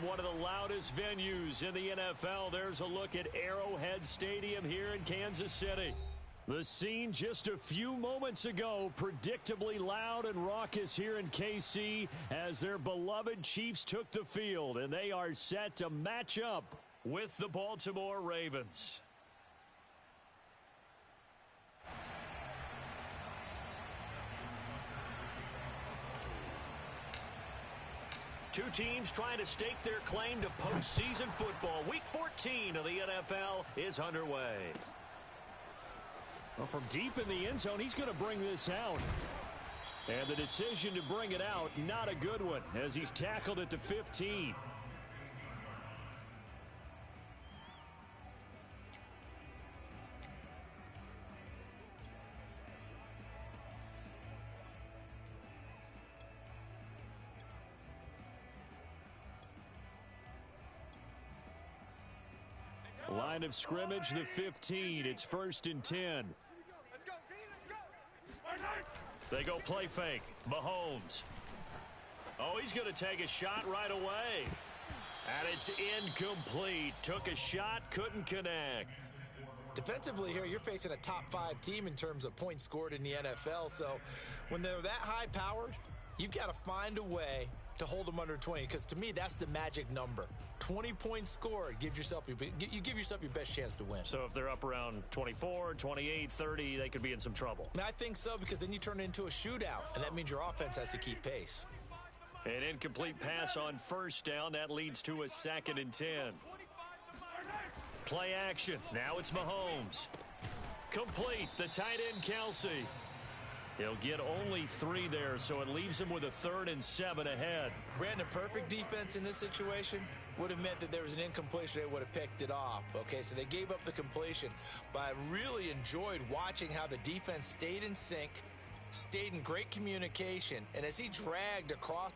one of the loudest venues in the NFL. There's a look at Arrowhead Stadium here in Kansas City. The scene just a few moments ago, predictably loud and raucous here in KC as their beloved Chiefs took the field, and they are set to match up with the Baltimore Ravens. Two teams trying to stake their claim to postseason football. Week 14 of the NFL is underway. Well, from deep in the end zone, he's going to bring this out. And the decision to bring it out, not a good one, as he's tackled at the 15. Line of scrimmage, the 15. It's 1st and 10. They go play fake. Mahomes. Oh, he's going to take a shot right away. And it's incomplete. Took a shot, couldn't connect. Defensively here, you're facing a top 5 team in terms of points scored in the NFL. So when they're that high-powered, you've got to find a way to hold them under 20, because to me, that's the magic number. 20 points scored, you give yourself your best chance to win. So if they're up around 24, 28, 30, they could be in some trouble. I think so, because then you turn it into a shootout, and that means your offense has to keep pace. An incomplete pass on 1st down. That leads to a 2nd and 10. Play action. Now it's Mahomes. Complete. The tight end, Kelsey. He'll get only 3 there, so it leaves him with a 3rd and 7 ahead. Brandon, perfect defense in this situation would have meant that there was an incompletion. They would have picked it off. Okay, so they gave up the completion. But I really enjoyed watching how the defense stayed in sync, stayed in great communication, and as he dragged across.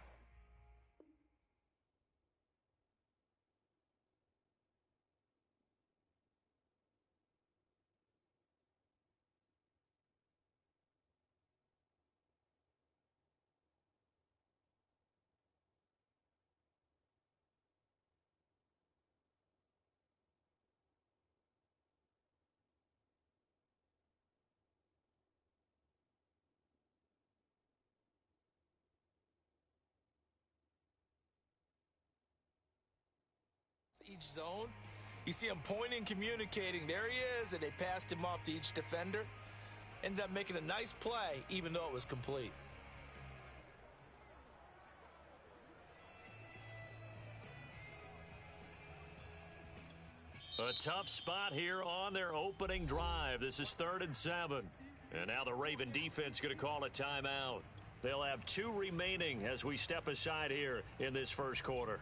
Each zone, you see him pointing, communicating. There he is, and they passed him off to each defender. Ended up making a nice play, even though it was complete. A tough spot here on their opening drive. This is 3rd and 7. And now the Raven defense going to call a timeout. They'll have 2 remaining as we step aside here in this first quarter.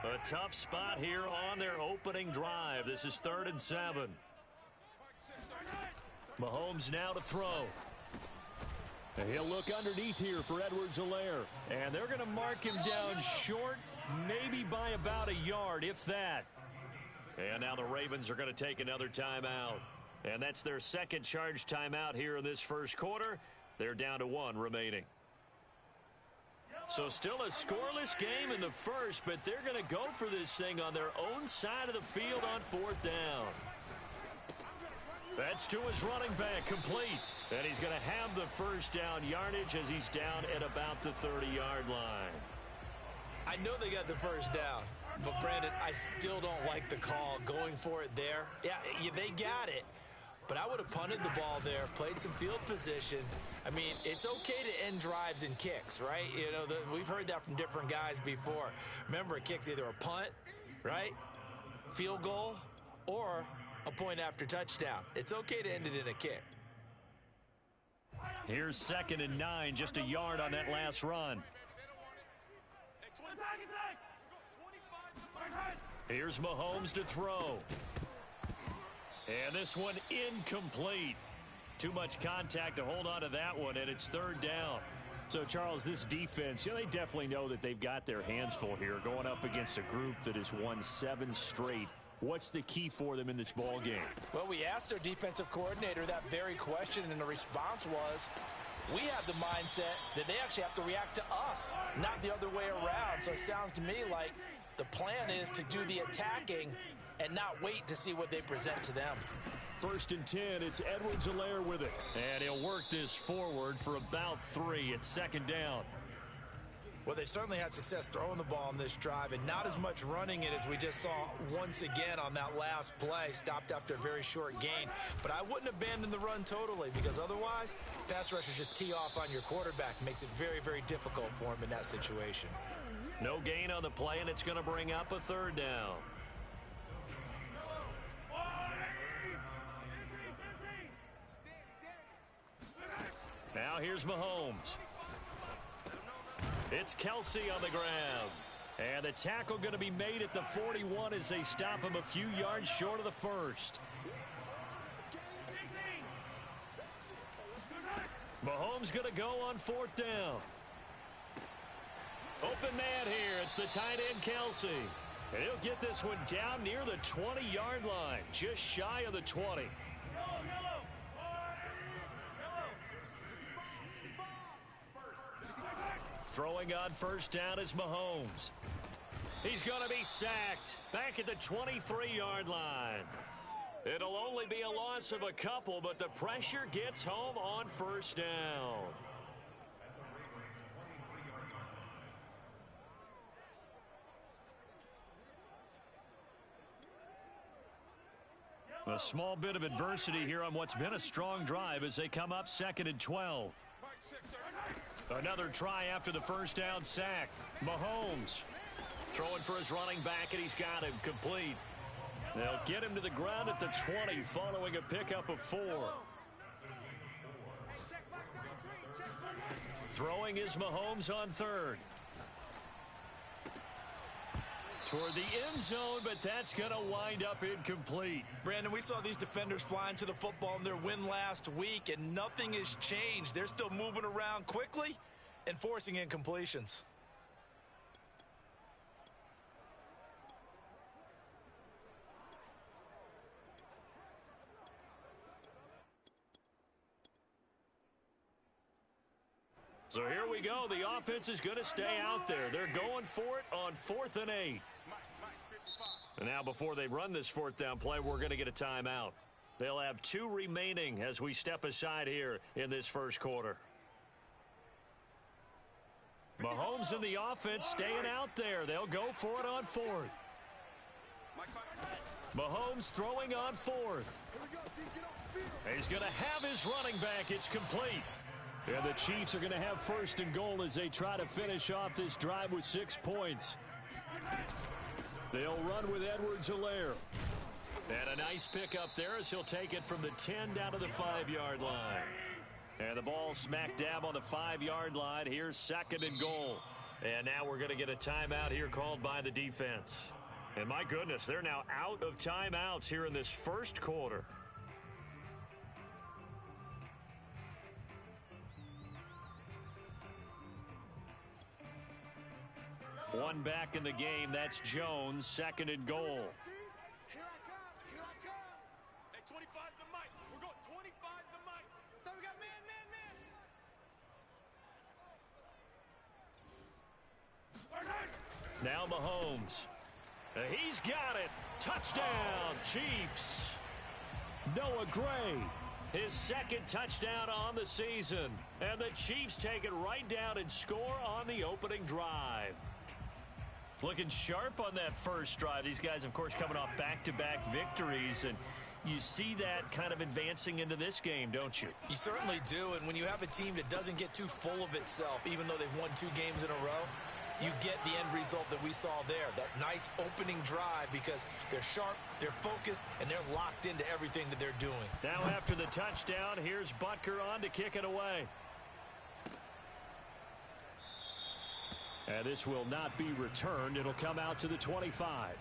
A tough spot here on their opening drive. This is 3rd and 7. Mahomes now to throw. And he'll look underneath here for Edwards-Helaire. And they're going to mark him down short, maybe by about a yard, if that. And now the Ravens are going to take another timeout. And that's their 2nd charge timeout here in this first quarter. They're down to 1 remaining. So still a scoreless game in the first, but they're going to go for this thing on their own side of the field on 4th down. That's to his running back, complete. And he's going to have the 1st down yardage as he's down at about the 30-yard line. I know they got the 1st down, but Brandon, I still don't like the call going for it there. Yeah, they got it. But I would have punted the ball there, played some field position. I mean, it's okay to end drives and kicks, right? You know, we've heard that from different guys before. Remember, a kick's either a punt, right, field goal, or a point after touchdown. It's okay to end it in a kick. Here's 2nd and 9, just a yard on that last run. Here's Mahomes to throw. And this one incomplete. Too much contact to hold on to that one, and it's 3rd down. So, Charles, this defense, they definitely know that they've got their hands full here going up against a group that has won 7 straight What's the key for them in this ball game? Well, we asked their defensive coordinator that very question, and the response was, we have the mindset that they actually have to react to us, not the other way around. So it sounds to me like the plan is to do the attacking and not wait to see what they present to them. 1st and 10, it's Edwards-Helaire with it. And he'll work this forward for about 3. It's 2nd down. Well, they certainly had success throwing the ball on this drive and not as much running it as we just saw once again on that last play. Stopped after a very short gain. But I wouldn't abandon the run totally, because otherwise, pass rushers just tee off on your quarterback. Makes it very, very difficult for him in that situation. No gain on the play, and it's going to bring up a 3rd down. Now here's Mahomes. It's Kelce on the ground. And the tackle going to be made at the 41 as they stop him a few yards short of the 1st. Mahomes going to go on 4th down. Open man here. It's the tight end, Kelce. And he'll get this one down near the 20-yard line, just shy of the 20. Throwing on 1st down is Mahomes. He's going to be sacked back at the 23-yard line. It'll only be a loss of a couple, but the pressure gets home on 1st down. A small bit of adversity here on what's been a strong drive as they come up 2nd and 12. Another try after the 1st down sack. Mahomes throwing for his running back, and he's got him complete. They'll get him to the ground at the 20 following a pickup of 4. Throwing is Mahomes on 3rd. Toward the end zone, but that's going to wind up incomplete. Brandon, we saw these defenders flying to the football in their win last week, and nothing has changed. They're still moving around quickly and forcing incompletions. So here we go. The offense is going to stay out there. They're going for it on 4th and 8. And now before they run this 4th down play, we're going to get a timeout. They'll have 2 remaining as we step aside here in this 1st quarter. Mahomes and the offense staying out there. They'll go for it on 4th. Mahomes throwing on 4th. He's going to have his running back. It's complete. And the Chiefs are going to have 1st and goal as they try to finish off this drive with 6 points. They'll run with Edwards-Helaire. And a nice pickup there as he'll take it from the 10 down to the 5-yard line. And the ball smack dab on the 5-yard line. Here's 2nd and goal. And now we're going to get a timeout here called by the defense. And my goodness, they're now out of timeouts here in this 1st quarter. One back in the game. That's Jones. 2nd and goal. Here I come. Hey, 25 to the mic. We're going 25 to the mic. So we got man. Now Mahomes. He's got it. Touchdown, Chiefs. Noah Gray. His 2nd touchdown on the season. And the Chiefs take it right down and score on the opening drive. Looking sharp on that 1st drive. These guys, of course, coming off back-to-back victories, and you see that kind of advancing into this game, don't you? You certainly do, and when you have a team that doesn't get too full of itself, even though they've won 2 games in a row, you get the end result that we saw there, that nice opening drive, because they're sharp, they're focused, and they're locked into everything that they're doing. Now after the touchdown, here's Butker on to kick it away. And this will not be returned. It'll come out to the 25.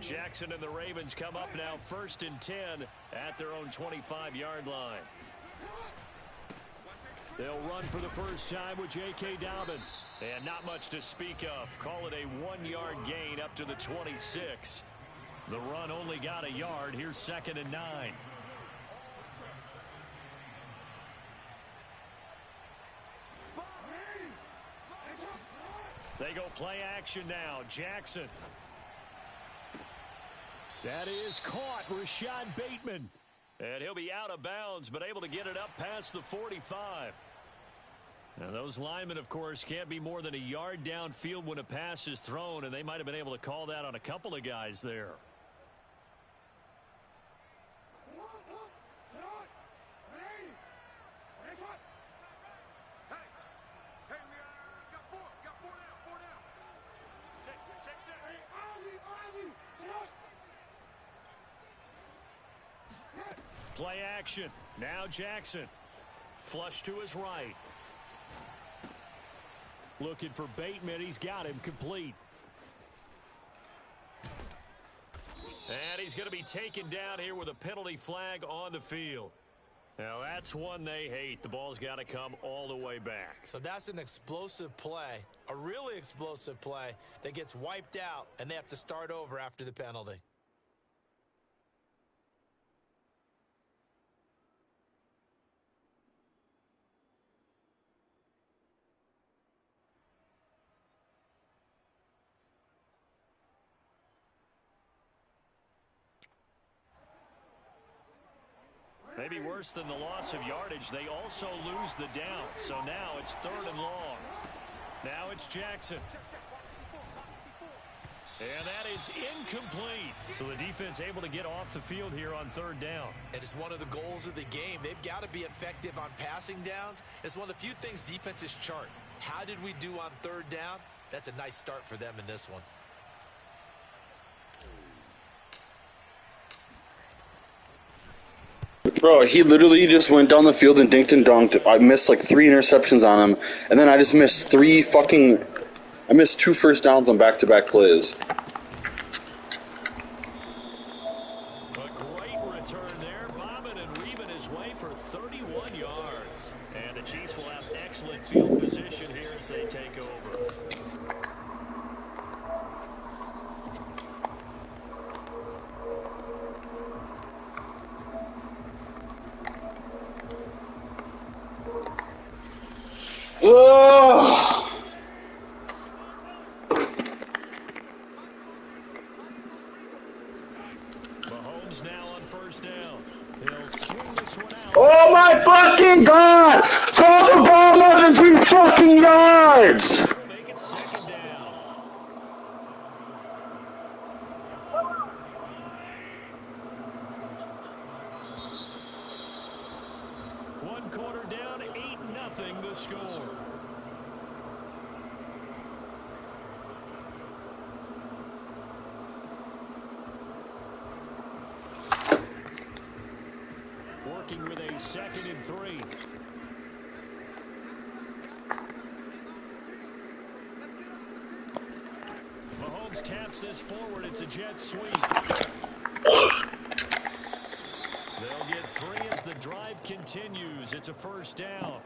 Jackson and the Ravens come up now 1st and 10 at their own 25-yard line. They'll run for the first time with J.K. Dobbins. And not much to speak of. Call it a 1-yard gain up to the 26. The run only got a yard. Here's 2nd and 9. They go play action now. Jackson. That is caught. Rashad Bateman. And he'll be out of bounds, but able to get it up past the 45. And those linemen, of course, can't be more than a yard downfield when a pass is thrown, and they might have been able to call that on a couple of guys there. Play action. Now Jackson. Flush to his right. Looking for Bateman. He's got him complete. And he's going to be taken down here with a penalty flag on the field. Now that's one they hate. The ball's got to come all the way back. So that's an explosive play, a really explosive play that gets wiped out, and they have to start over after the penalty. Maybe worse than the loss of yardage, they also lose the down. So now it's 3rd and long. Now it's Jackson. And that is incomplete. So the defense able to get off the field here on 3rd down. It is one of the goals of the game. They've got to be effective on passing downs. It's one of the few things defenses chart. How did we do on 3rd down? That's a nice start for them in this one. Bro, he literally just went down the field and dinked and dunked. I missed like 3 interceptions on him, and then I just missed 2 first downs on back-to-back plays. A great return there, bobbing and weaving his way for 31 yards. And the Chiefs will have excellent field position here as they take over. Ugh. Mahomes now on 1st down. He'll swing this one out. Oh my fucking god! Throw the ball more than 3 fucking yards! Make it 2nd down. One quarter down, 8-0 the score. Working with a 2nd and 3. Mahomes taps this forward. It's a jet sweep. They'll get 3 as the drive continues. It's a 1st down.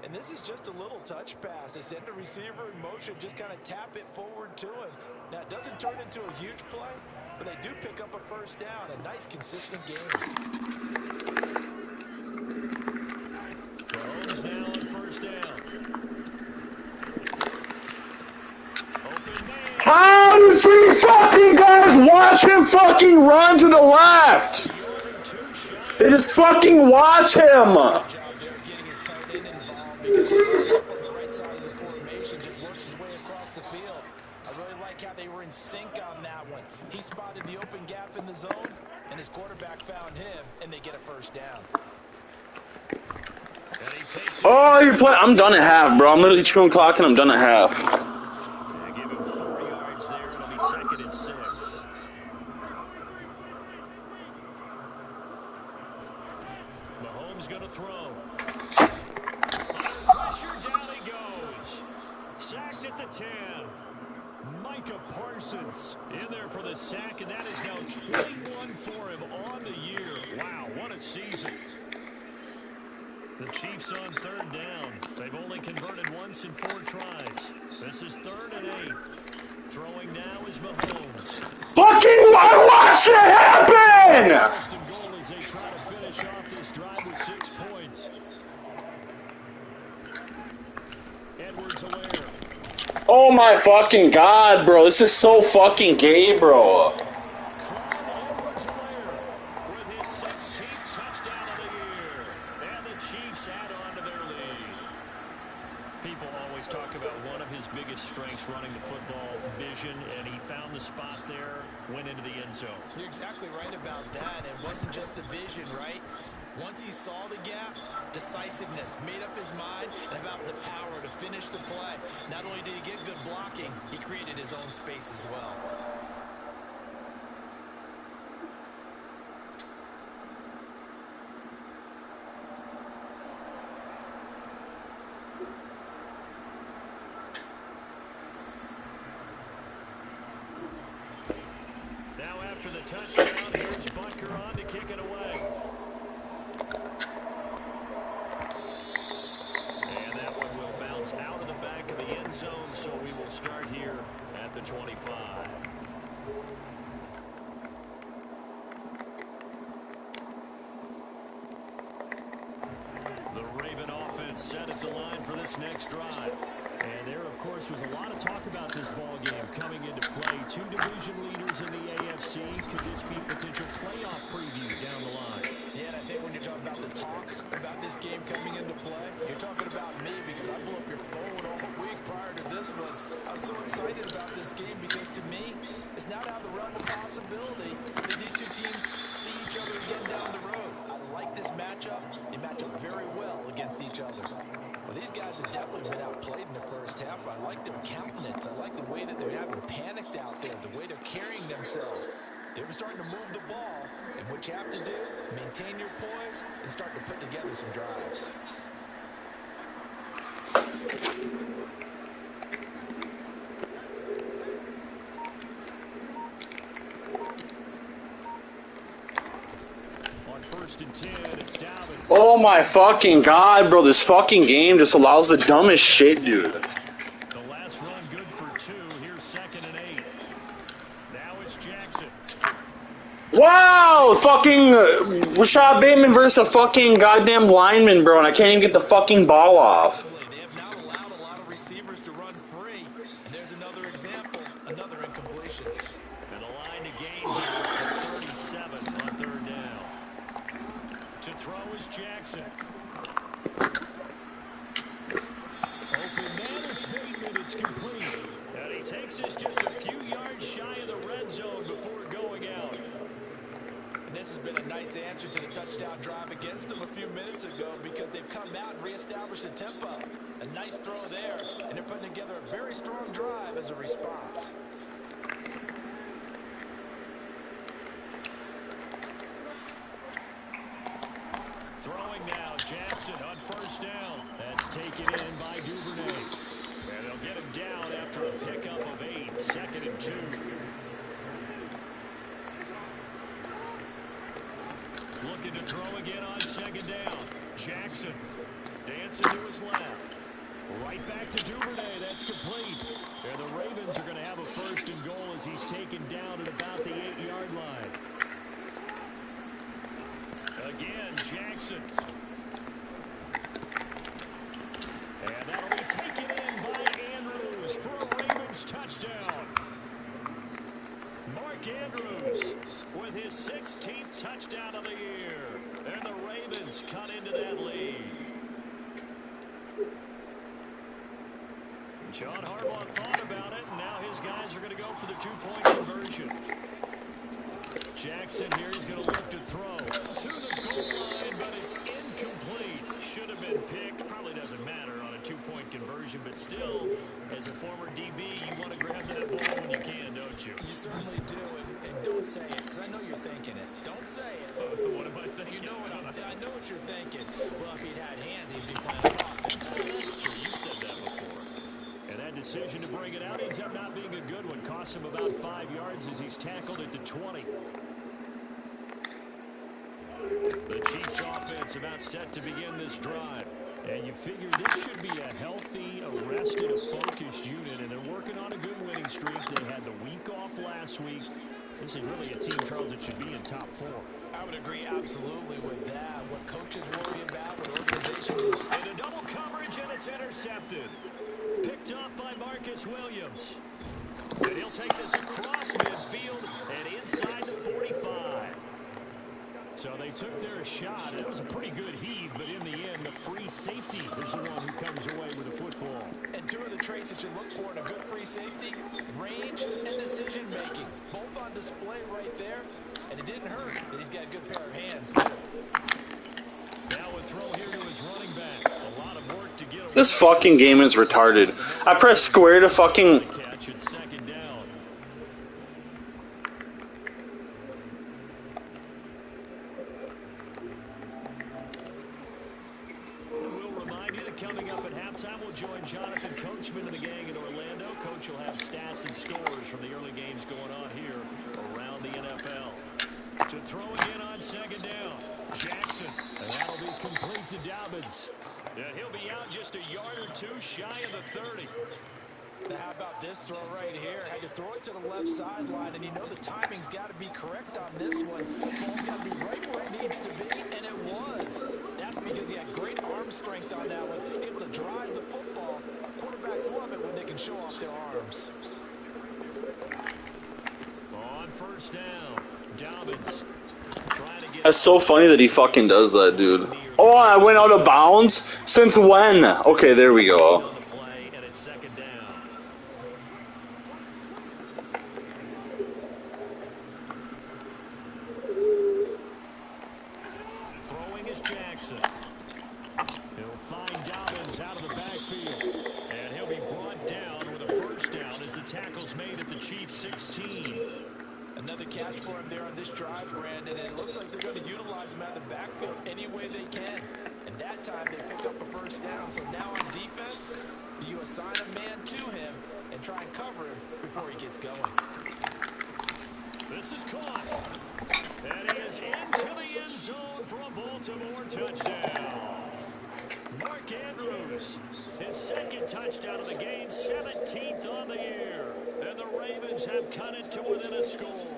And this is just a little touch pass. They send the receiver in motion, just kind of tap it forward to him. Now, it doesn't turn into a huge play, but they do pick up a 1st down. A nice, consistent game. Mahomes now on 1st down. Open man. How do 3 fucking guys watch him fucking run to the left? They just fucking watch him! Because he goes up on the right side of the formation, just works his way across the field. I really like how they were in sync on that one. He spotted the open gap in the zone, and his quarterback found him, and they get a 1st down. Oh, you're playing. I'm done at half, bro. I'm literally chewing clock and I'm done at half. Yeah, give him 4 yards there. It'll be 2nd and 6. Mahomes going to throw. Under pressure, down he goes. Sacked at the 10. Mike Micah Parsons in there for the sack, and that is now 21 for him on the year. Wow, what a season. The Chiefs on third down. They've only converted once in 4 tries. This is 3rd and 8. Throwing now is Mahomes. Fucking watch it happen! First and goal as they try to finish off this drive with 6 points. Edwards-Helaire. Oh my fucking god, bro. This is so fucking gay, bro. Clyde Edwards-Helaire with his 16th touchdown of the year. And the Chiefs add on to their lead. People always talk about one of his biggest strengths running the football, vision, and he found the spot there, went into the end zone. You're exactly right about that. It wasn't just the vision, right? Once he saw the gap, decisiveness, made up his mind, and about the power to finish the play. Not only did he get good blocking, he created his own space as well. Now after the touchdown, here's Butker on to kick it away. And that one will bounce out of the back of the end zone, so we will start here at the 25. The Raven offense set at the line for this next drive. And there, of course, was a lot of talk about this ball game coming into play. 2 division leaders in the AFC. Could this be potential playoff preview down the line? Yeah, and I think when you're talking about the talk about this game coming into play, you're talking about me because I blew up your phone all week prior to this one. I was so excited about this game because to me, it's now down the realm of possibility that these two teams see each other again down the road. I like this matchup. They match up very well against each other. Well, these guys have definitely been outplayed in the first half. I like their countenance. I like the way that they're having panicked out there, the way they're carrying themselves. They're starting to move the ball, and what you have to do, maintain your poise and start to put together some drives. On 1st and 10, it's Dalvin. Oh my fucking god, bro. This fucking game just allows the dumbest shit, dude. The last run good for 2. Here's 2nd and 8. Now it's Jackson. Wow! Fucking Rashad Bateman versus a fucking goddamn lineman, bro, and I can't even get the fucking ball off. They have now allowed a lot of receivers to run free, and there's another example, another incompletion. And the line to gain here is the 37 on 3rd down. To throw is Jackson. Open man is Bateman. It's complete. And he takes this just a few yards shy of the red zone before going out. And this has been a nice answer to the touchdown drive against them a few minutes ago because they've come out and reestablished the tempo. A nice throw there, and they're putting together a very strong drive as a response. Throwing now, Jackson on 1st down. That's taken in by Duvernay. And they'll get him down after a pickup of 8. 2nd and 2. Looking to throw again on 2nd down. Jackson dancing to his left. Right back to Duvernay. That's complete. And the Ravens are going to have a 1st and goal as he's taken down at about the 8-yard line. Again, Jackson. And that'll be taken in by Andrews for a Ravens touchdown. Mark Andrews with his 16th touchdown of the year. And the Ravens cut into that lead. John Harbaugh thought about it, and now his guys are going to go for the 2-point conversion. Jackson here, he's going to look to throw to the goal line, but it's incomplete. Should have been picked. Probably doesn't matter on a 2-point conversion, but still, as a former DB, you want to grab that ball when you can, don't you? You certainly do, and don't say it, because I know you're thinking it. Don't say it. What am I thinking? You know what I know what you're thinking. Well, if he'd had hands, he'd be playing offense. That's true. You said that before. And that decision to bring it out ends up not being a good one. Costs him about 5 yards as he's tackled at the 20. The Chiefs offense about set to begin this drive. And you figure this should be a healthy, arrested, focused unit, and they're working on a good winning streak. They had the week off last week. This is really a team, Charles, that should be in top 4. I would agree absolutely with that. What coaches worry about, what organizations... And a double coverage, and it's intercepted. Picked up by Marcus Williams. And he'll take this across midfield and inside the 45. So they took their shot. It was a pretty good heave, but in the end, the free safety is the one who comes away with the football. And two of the traits that you look for in a good free safety, range and decision-making. Both on display right there, and it didn't hurt that he's got a good pair of hands. Now a throw here to his running back. A lot of work to get away. This fucking game is retarded. I press square to fucking... Catch at second down. Coming up at halftime, we'll join Jonathan Coachman and the gang in Orlando. Coach will have stats and scores from the early games going on here around the NFL. To throw again on second down, Jackson, and that'll be complete to Dobbins. And he'll be out just a yard or two shy of the 30. Now how about this throw right here? Had to throw it to the left sideline, and you know the timing's got to be correct on this one. The ball's got to be right where it needs to be, and it was. That's because he had great arm strength on that one, able to drive the football. Quarterbacks love it when they can show off their arms. On first down, Dobbins trying to get... That's so funny that he fucking does that, dude. Oh, I went out of bounds? Since when? Okay, there we go. Jackson. He'll find Dobbins out of the backfield. And he'll be brought down with a first down as the tackle's made at the Chiefs 16. Another catch for him there on this drive, Brandon. And it looks like they're going to utilize him out of the backfield any way they can. And that time they pick up a first down. So now on defense, you assign a man to him and try and cover him before he gets going. This is caught. And he is into the end zone for a Baltimore touchdown. Mark Andrews, his second touchdown of the game, 17th on the year. And the Ravens have cut it to within a score.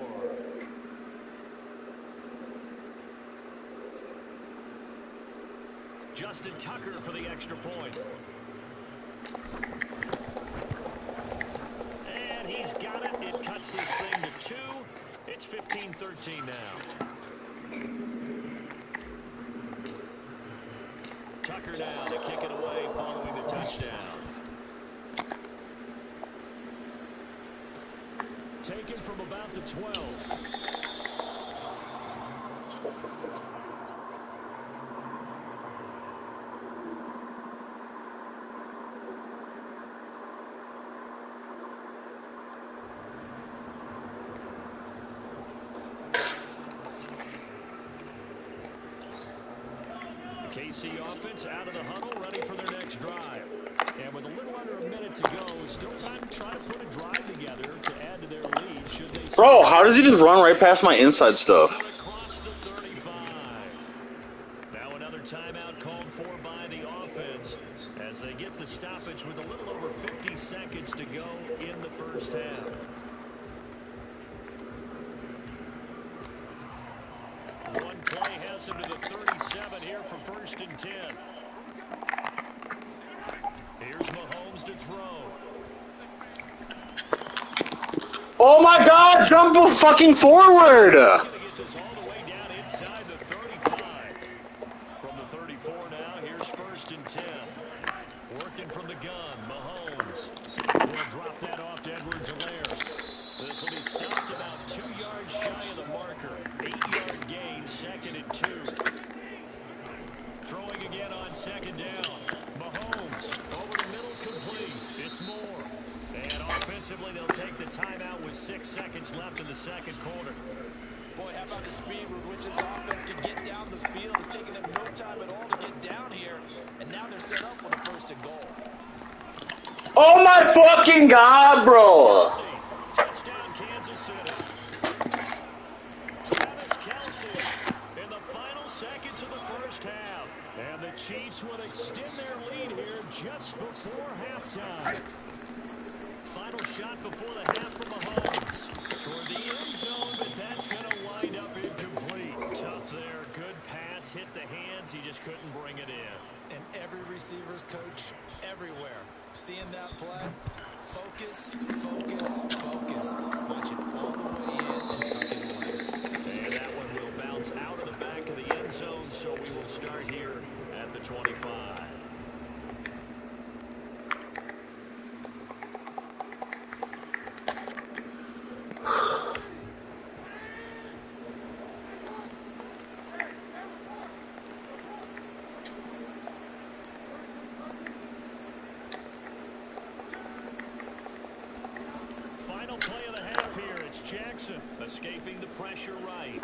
Justin Tucker for the extra point. And he's got it. It cuts this thing to 2. It's 15-13 now. Tucker now to kick it away following the touchdown. Taken from about the 12. KC offense out of the huddle, ready for their next drive. And with a little under a minute to go, still time to try to put a drive together to add to their lead. Should they... Bro, how does he just run right past my inside stuff? Across the 35. Now another timeout called for by the offense as they get the stoppage with a little over 50 seconds to go in the first half. One play has him to the 37 here for 1st and 10. Here's Mahomes to throw. Oh my god, jump fucking forward! He's going to get this all the way down inside the 35. From the 34 now, here's 1st and 10. Working from the gun, Mahomes. Will drop that off to Edwards-Helaire. This will be stopped about 2 yards shy of the marker. 8-yard gain, 2nd and 2. Throwing again on 2nd down. Mahomes over the middle, complete. It's Moore. And offensively, they'll take the timeout with 6 seconds left in the second quarter. Boy, how about the speed with which this offense can get down the field? It's taken them no time at all to get down here. And now they're set up with a 1st and goal. Oh my fucking god, bro! Touchdown, Kansas City. Travis Kelce in the final seconds of the first half. And the Chiefs would extend their lead here just before halftime. Final shot before the half from Mahomes. Toward the end zone, but that's going to wind up incomplete. Tough there. Good pass. Hit the hands. He just couldn't bring it in. And every receiver's coach everywhere. Seeing that play, focus, focus, focus. Watch it all the way in and tuck it away. And that one will bounce out of the back of the end zone, so we will start here at the 25. Final play of the half here. It's Jackson escaping the pressure right.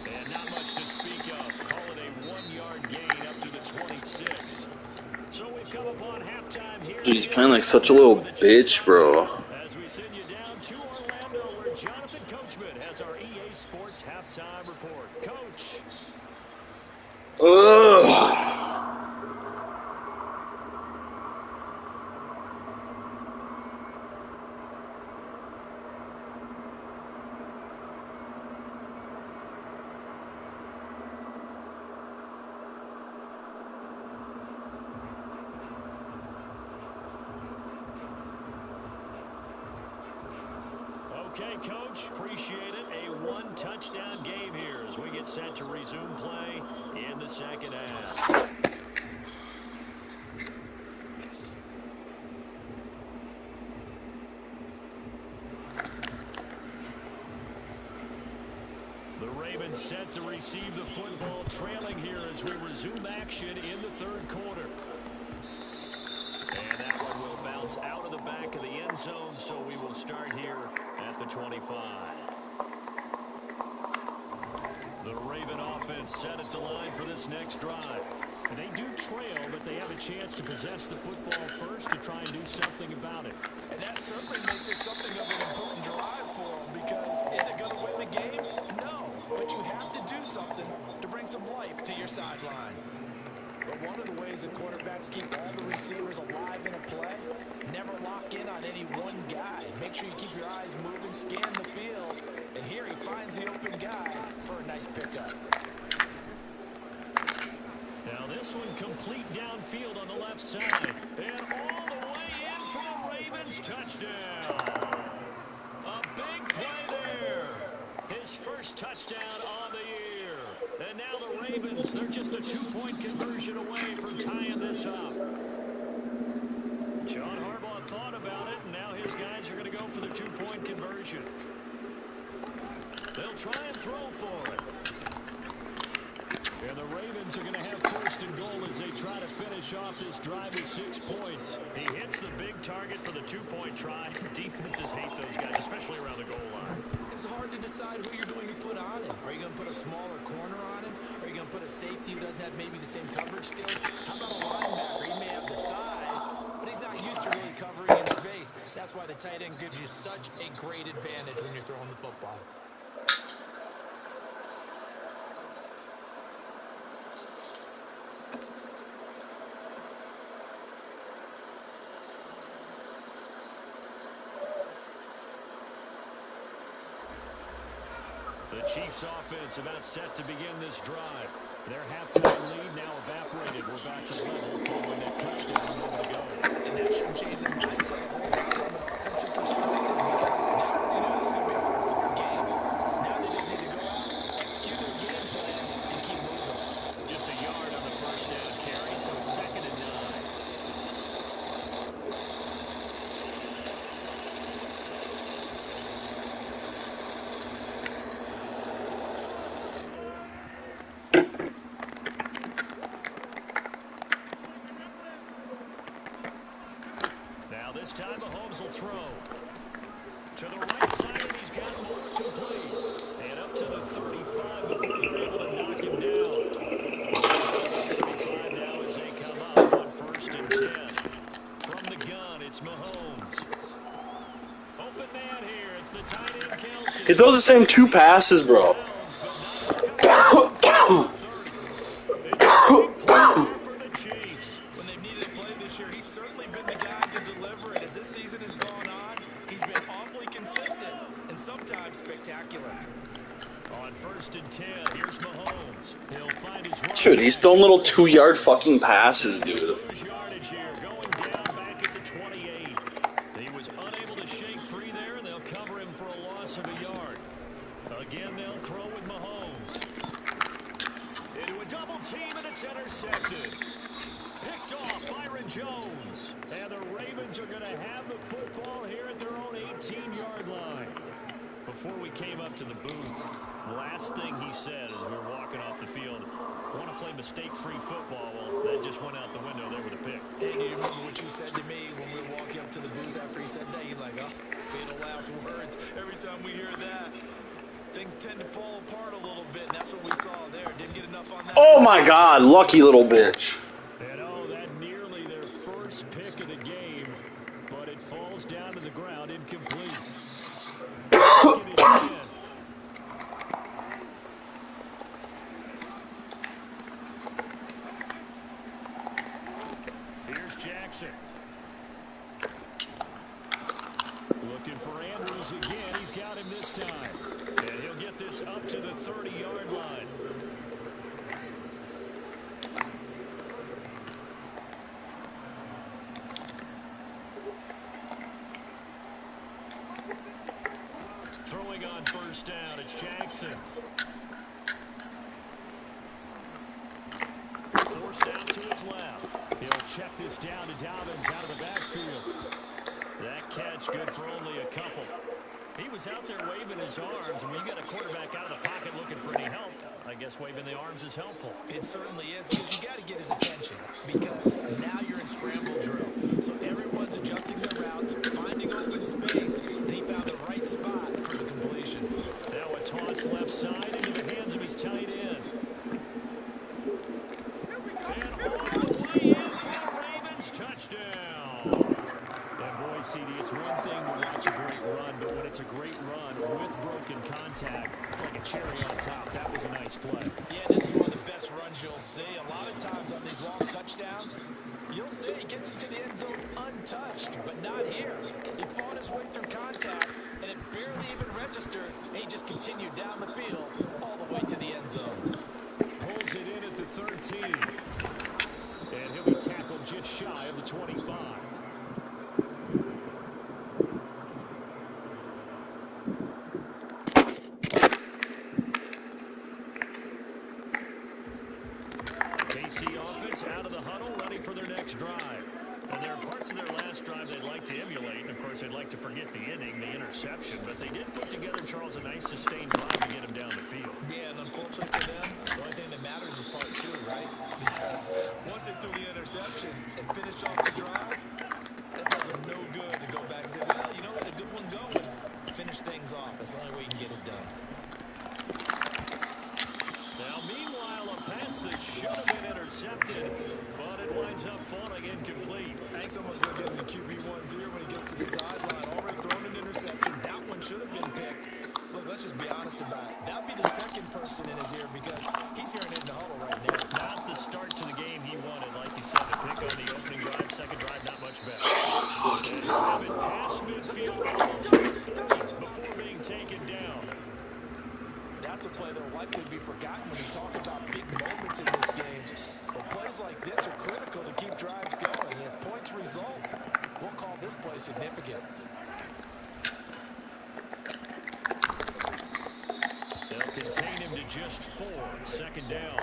And not much to speak of. Call it a 1-yard gain up to the 26. So we've come upon halftime here. He's playing like such a little bitch, bro. As we send you down to Orlando, where Jonathan Coachman has our EA Sports halftime report. Coach. Ugh. Okay, Coach, appreciate it. A one-touchdown game here as we get set to resume play in the second half. The Ravens set to receive the football, trailing here as we resume action in the third quarter. And that one will bounce out of the back of the end zone, so we will start here at the 25. The Raven offense set at the line for this next drive. And they do trail, but they have a chance to possess the football first to try and do something about it. And that certainly makes it something of an important drive for them, because is it going to win the game? No, but you have to do something to bring some life to your sideline. But one of the ways that quarterbacks keep all the receivers alive in a play, never lock in on any one guy. Make sure you keep your eyes moving, scan the field, and here he finds the open guy for a nice pickup. Now this one complete downfield on the left side. And all the way in for the Ravens touchdown. A big play there. His first touchdown on the year. And now the Ravens, they're just a 2-point conversion away from tying this up. John Harbaugh thought about it, and now his guys are going to go for the 2-point conversion. They'll try and throw for it. And the Ravens are going to have first and goal as they try to finish off this drive with 6 points. He hits the big target for the 2-point try. Defenses hate those guys, especially around the goal line. It's hard to decide who you're going to put on him. Are you going to put a smaller corner on him? Are you going to put a safety who doesn't have maybe the same coverage skills? How about a linebacker? He may have the size, but he's not used to really covering in space. That's why the tight end gives you such a great advantage when you're throwing the football. The Chiefs offense about set to begin this drive. Their halftime lead now evaporated. We're back to level following that touchdown a moment ago. And that shouldn't change their mindset a whole lot from an offensive perspective, because they know this is going to be a part of their game. Now they just need to go out, execute their game plan, and keep moving. Just a yard on the first down carry, so it's 2nd and 9. This time Mahomes He throws the same 2 passes, bro. When they've needed a play this year, he's certainly been the guy to deliver it. As this season has gone on, he's been awfully consistent and sometimes spectacular. On 1st and 10, here's Mahomes. He'll find his running Dude, he's back. throwing little 2-yard fucking passes, dude. Lose yardage here, going down back at the 28. He was unable to shake free there, and they'll cover him for a loss of a yard. Again, they'll throw with Mahomes. Into a double team, and it's intercepted. Picked off Byron Jones. And the Ravens are going to have the football here at their own 18-yard line. Before we came up to the booth, last thing he said as we were walking off the field, want to play mistake-free football. Well, that just went out the window there with a pick. Hey, do you remember what you said to me when we were walking up to the booth after he said that? You're like, oh, fatal last words. Every time we hear that, things tend to fall apart a little bit, and that's what we saw there. Didn't get enough on that. Oh my god, lucky little bitch. And oh, that nearly their first pick of the game, but it falls down to the ground incomplete. Here's Jackson. Looking for Andrews again. He's got him this time. And he'll get this up to the 30-yard line. Throwing on 1st down, it's Jackson. Forced out to his left. He'll check this down to Dobbins out of the backfield. That catch good for only a couple. He was out there waving his arms, and when you got a quarterback out of the pocket looking for any help, I guess waving the arms is helpful. It certainly is, because you got to get his attention, because now you're in scramble drill. So everyone's adjusting their routes, finding open space, and he found the right spot for the completion. Now a toss left side into the hands of his tight end. And all the way in for the Ravens, touchdown. And boy, CD, it's one thing to watch a great run, but when it's a great run with broken contact, it's like a cherry on top. That was a nice play. Yeah, this is one of the best runs you'll see. A lot of times on these long touchdowns, you'll see he gets into the end zone untouched, but not here. He fought his way through contact, and it barely even registered, and he just continued down the field all the way to the end zone. Pulls it in at the 13. And he'll be tackled just shy of the 25. KC offense out of the huddle, ready for their next drive. And there are parts of their last drive they'd like to emulate. And of course, they'd like to forget the inning, the interception. But they did put together, Charles, a nice sustained drive to get him down the field. Yeah, and unfortunately for them, the only thing that matters is part 2, right? Because once they threw the interception and finished off the drive, that does them no good to go back and say, well, you know, we had a good one going. Finish things off. That's the only way you can get it done. Now, meanwhile, a pass that should have been intercepted, but it winds up falling incomplete. I think someone's going to get in the QB1's ear when he gets to the sideline. Already thrown an interception. That one should have been picked. Look, let's just be honest about it. That would be the second person in his ear because he's hearing it in the huddle right now. Not the start to the game he wanted. Like you said, the pick on the opening drive, second drive, not much better. And have it past midfield almost before being taken down. That's a play that will likely be forgotten when you talk about big moments in this game. But plays like this are critical to keep drives going. And if points result, we'll call this play significant. They'll contain him to just 4. Second down.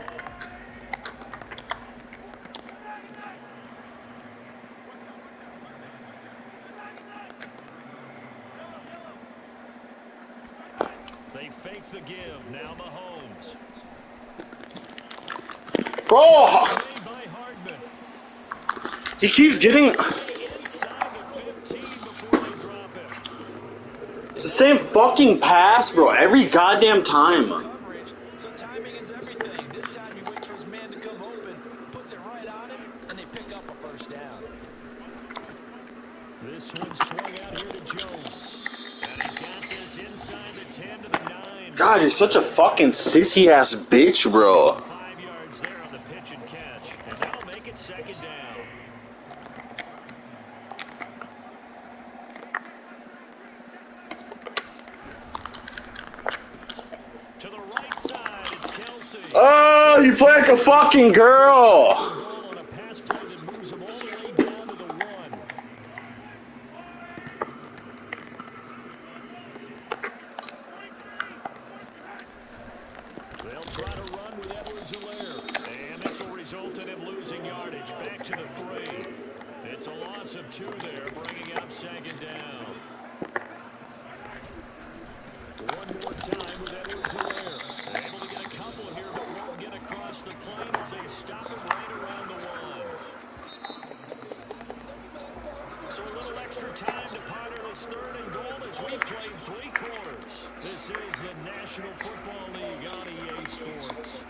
They fake the give. Now Mahomes. Bro, Made by Hardman. he keeps getting... Inside the 15 before they drop him. It's the same fucking pass, bro, every goddamn time. Coverage, so timing is everything. This time he waits for his man to come open, puts it right on him, and they pick up a first down. This one swung out here to Jones. And he's got this inside the 10 to God, you're such a fucking sissy ass bitch, bro. 5 yards there on the pitch and catch. And that'll make it second down. To the right side, it's Kelsey. Oh, you play like a fucking girl. On a pass play that moves him all the way down to the 1. They'll try to run with Edwards-Helaire. And this will result in him losing yardage. Back to the 3. It's a loss of 2 there, bringing up second down. One more time with Edwards-Helaire. Able to get a couple here, but won't get across the plane as they stop him right around the 1. So a little extra time to ponder this 3rd and goal as we played 3 quarters. This is the National Football League on EA Sports.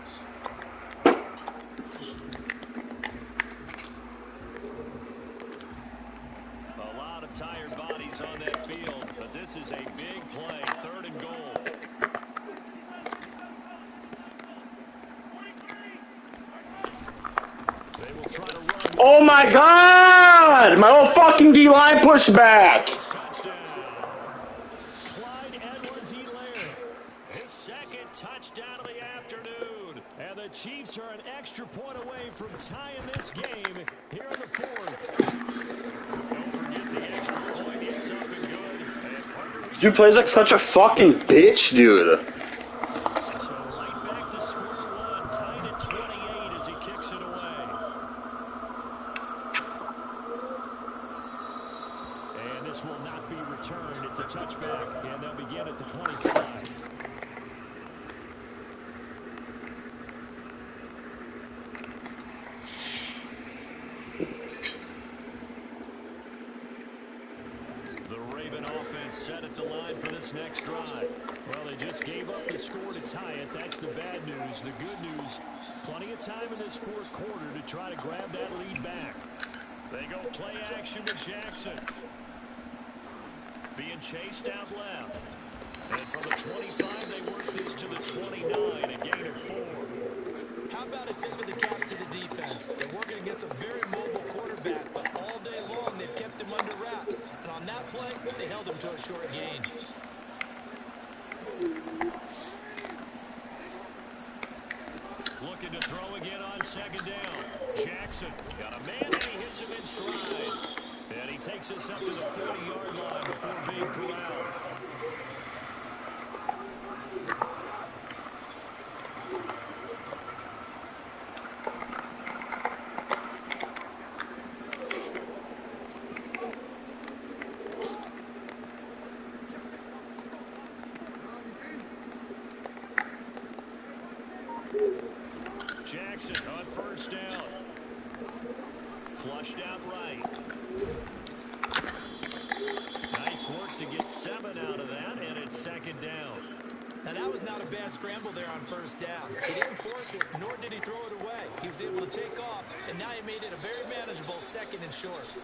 A lot of tired bodies on that field, but this is a big play, 3rd and goal. They will try to run. Oh my God! My whole fucking D-line pushed back. Clyde Edwards-Helaire, his 2nd touchdown of the afternoon. And the Chiefs are an extra point away from tying this game here in the 4th. Don't forget the extra point. It's up and good. This dude plays like such a fucking bitch, dude. So right back to square one, tied at 28 as he kicks it away. And this will not be returned. It's a touchback, and they'll begin at the 25. The Raven offense set at the line for this next drive. Well, they just gave up the score to tie it. That's the bad news. The good news, plenty of time in this 4th quarter to try to grab that lead back. They go play action with Jackson. Being chased out left. And from the 25, they work this to the 29, a gain of 4. How about a tip of the cap to the defense? They're working against a very mobile quarterback, but all day long they've kept him under wraps. And on that play, they held him to a short gain. Looking to throw again on 2nd down. Jackson got a man and he hits him in stride. And he takes us up to the 40-yard line before being corralled. Jackson on 1st down. Flushed out right. Nice work to get 7 out of that, and it's 2nd down. Now that was not a bad scramble there on 1st down. He didn't force it, nor did he throw it away. He was able to take off, and now he made it a very manageable 2nd and short.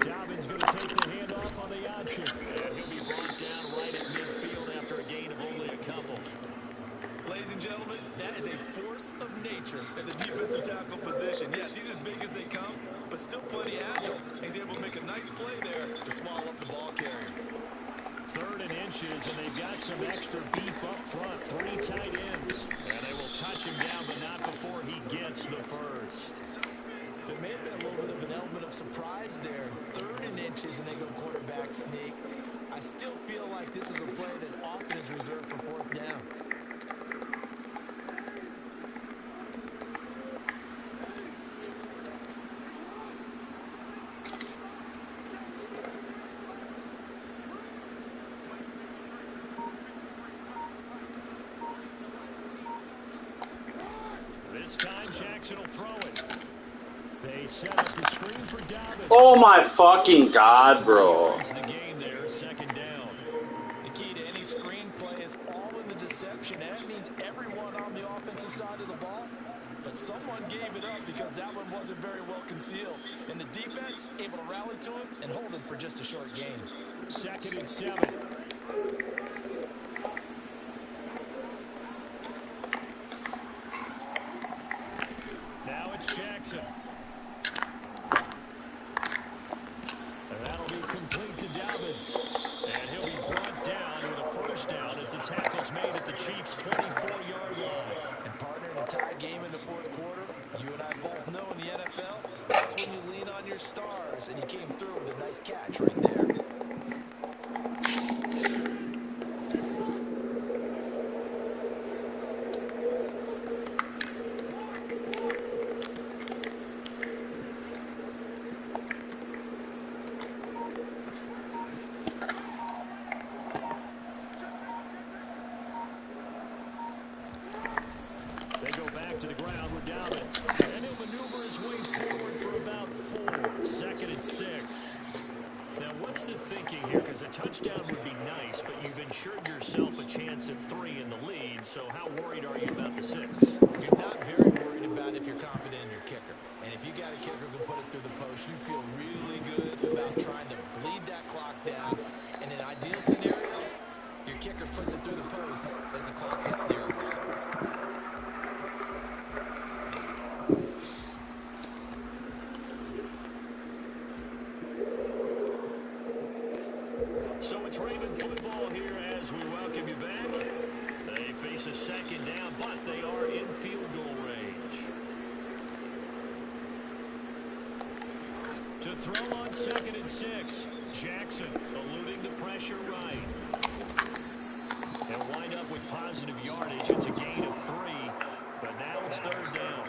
Dobbins going to take the handoff on the option. And he'll be brought down right at midfield after a gain of only a couple. Ladies and gentlemen, that is a force of nature at the defensive tackle position. Yes, he's as big as they come, but still plenty agile. He's able to make a nice play there to small up the ball carrier. 3rd and inches, and they've got some extra beef up front. 3 tight ends. And they will touch him down, but not before he gets the 1st. There may have been a little bit of an element of surprise there. 3rd and inches, and they go quarterback sneak. I still feel like this is a play that often is reserved for 4th down. This time Jackson will throw it. They set up the screen for Dobbins. Oh my fucking God, bro. The game there, 2nd down. The key to any screen play is all in the deception. That means everyone on the offensive side of the ball but someone gave it up because that one wasn't very well concealed. And the defense able to rally to him and hold him for just a short gain. 2nd and 7. Now it's Jackson. And that'll be complete to Dobbins. And he'll be brought down with a first down as the tackle's made at the Chiefs' 24-yard line. And partner, in a tie game in the fourth quarter, you and I both know in the NFL, that's when you lean on your stars, and he came through with a nice catch right there. They go back to the ground with Dobbins. And he'll maneuver his way forward for about 4. 2nd and 6. Now, what's the thinking here? Because a touchdown would be nice, but you've ensured yourself a chance at 3 in the lead. So how worried are you about the 6? You're not very worried about if you're confident in your kicker. And if you got a kicker who can put it through the post, you feel really good about trying to bleed that clock down. In an ideal scenario, your kicker puts it through the post as the clock hits 0s. So it's Raven football here as we welcome you back. They face a 2nd down, but they are in field goal range. To throw on 2nd and 6. Jackson eluding the pressure right. He'll wind up with positive yardage. It's a gain of 3, but now it's 3rd down.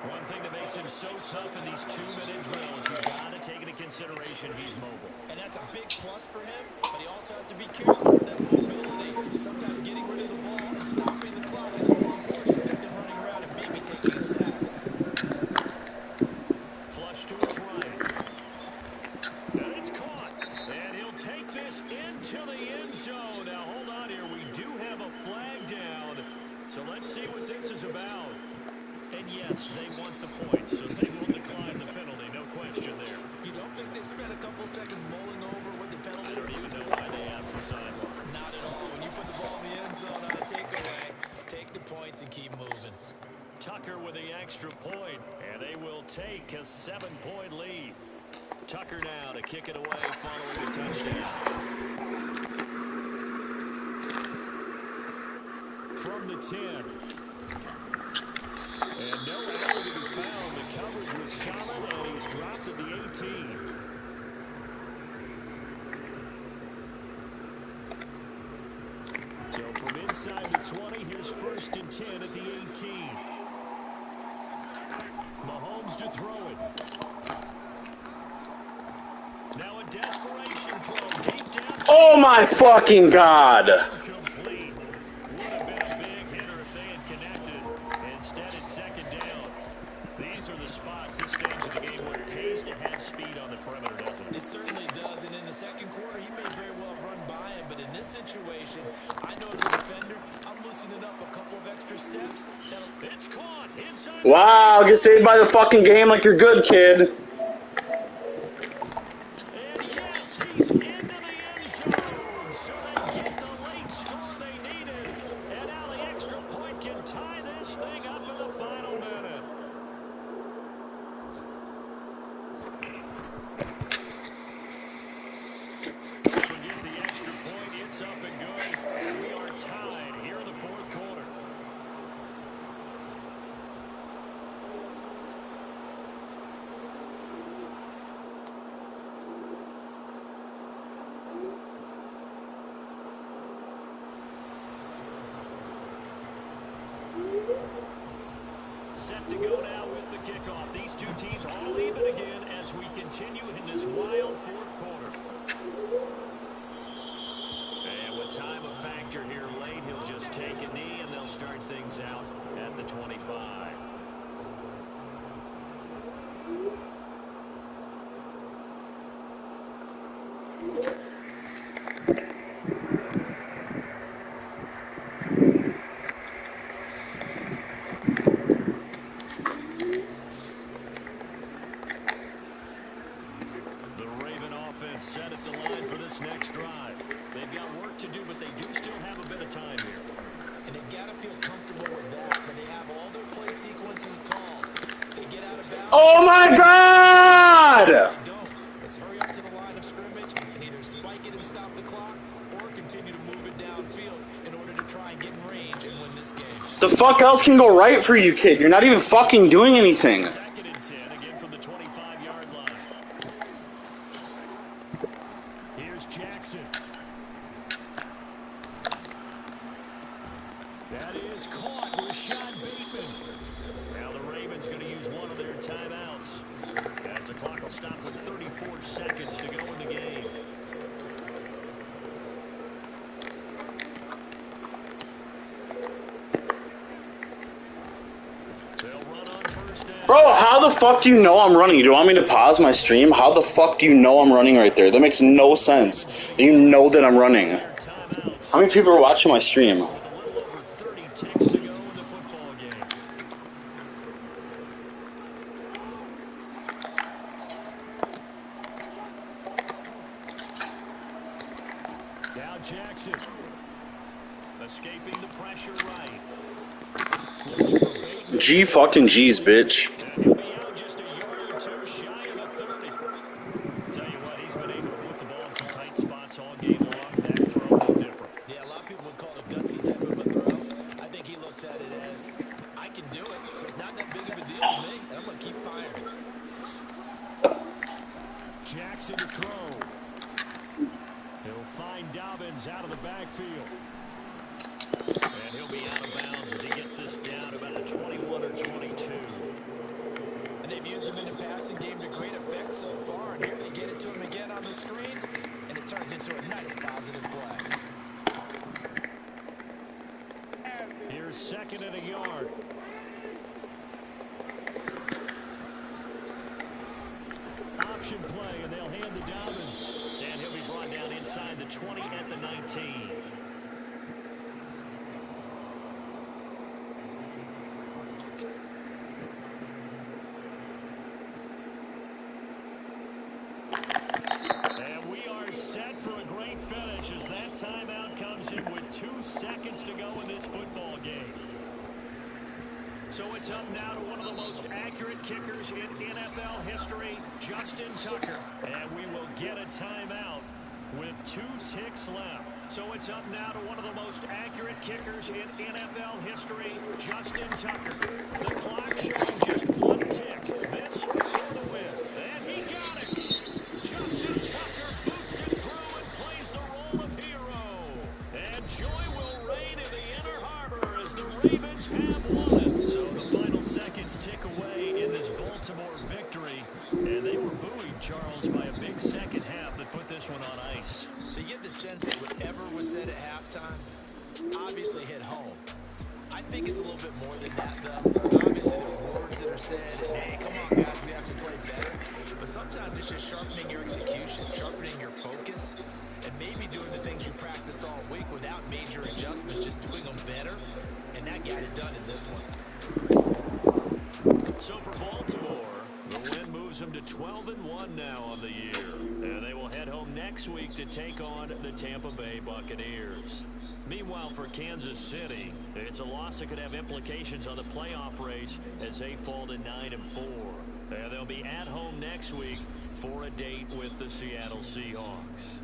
One thing that makes him so tough in these 2-minute drills, you've got to take into consideration he's mobile. And that's a big plus for him, but he also has to be careful with that mobility. Sometimes getting rid of the ball and stopping the clock is more important than running around and maybe taking a sack. Flush to his right. And it's caught. And he'll take this into the end zone. Now, hold on here. We do have a flag down. So let's see what this is about. And yes, they want the points, so they will decline the penalty. No question there. You don't think they spent a couple seconds mulling over what the penalty I don't even know why they asked the sideline. Not at all. When you put the ball in the end zone on a takeaway, take the points and keep moving. Tucker with the extra point, and they will take a 7-point lead. Tucker now to kick it away following a touchdown. From the 10. And no error to be found. The coverage was solid, and he's dropped at the 18. So from inside the 20, here's 1st and 10 at the 18. Mahomes to throw it. Now a desperation throw deep down. Oh my fucking God! Complete. Would have been a big hitter if they had connected. Instead, it's 2nd down. These are the spots, this stage of the game, where it pays to have speed on the perimeter, doesn't it? It certainly does, and in the second quarter, he may very well run by him, but in this situation, I know as a defender, I'm loosening up a couple of extra steps. It's caught inside. Wow, get saved by the fucking game like you're good, kid. And yes, he's into the end zone. So they get the late score they needed. And now the extra point can tie this thing up in the final minute. Forget the extra point. It's up and good. And we are tied here in the fourth quarter. Set to go now with the kickoff. These two teams all even again as we continue in this wild fourth quarter. And with time a factor here late, he'll just take a knee and they'll start things out at the 25. Oh my God! It's hurry up to the line of scrimmage and either spike it and stop the clock or continue to move it downfield in order to try and get in range and win this game. The fuck else can go right for you, kid? You're not even fucking doing anything. 2nd and 10, again from the 25-yard line. Here's Jackson. That is caught. Rashad Bateman. Now the Ravens going to use one of their timeouts as the clock will stop with 34 seconds to go in the game. They'll run on first down. Bro, how the fuck do you know I'm running? Do you want me to pause my stream? How the fuck do you know I'm running right there? That makes no sense. You know that I'm running. Timeouts. How many people are watching my stream? With a little over 30 ticks to go in the football game. Now Jackson. Escaping the pressure right. Looking for Bateman. G fucking G's, bitch. And he'll be out just a yard or two shy of the 30. Tell you what, he's been able to put the ball in some tight spots all game long. That throw no different. Yeah, a lot of people would call it a gutsy type of a throw. I think he looks at it as, I can do it, so it's not that big of a deal to me, and I'm going to keep firing. Jackson to throw. He'll find Dobbins out of the backfield. And he'll be out of bounds as he gets this down about the 21 or 22. And they've used him in the passing game to great effect so far, and here they get it to him again on the screen, and it turns into a nice positive play. Here's 2nd and a yard. Option play, and they'll hand to Dobbins. And he'll be brought down inside the 20 at the 19. And we are set for a great finish as that timeout comes in with 2 seconds to go in this football game. So it's up now to one of the most accurate kickers in NFL history, Justin Tucker. And we will get a timeout with 2 ticks left. So it's up now to one of the most accurate kickers in NFL history, Justin Tucker. The clock showing just 1 tick. This for the win. And he got it. Justin Tucker boots it through and plays the role of hero. And joy will reign in the Inner Harbor as the Ravens have won it. So the final seconds tick away in this Baltimore victory. And they were buoyed, Charles, by a big second half that put this one on ice. So you get the sense that whatever was said at halftime obviously hit home. I think it's a little bit more than that, though. Obviously, there's words that are said, and hey, come on, guys, we have to play better. But sometimes it's just sharpening your execution, sharpening your focus, and maybe doing the things you practiced all week without major adjustments, just doing them better. And that got it done in this one. So for Baltimore, the win moves them to 12-1 now on the year. And they will head home next week to take on the Tampa Bay Buccaneers. Meanwhile, for Kansas City, it's a loss that could have implications on the playoff race as they fall to 9-4. And they'll be at home next week for a date with the Seattle Seahawks.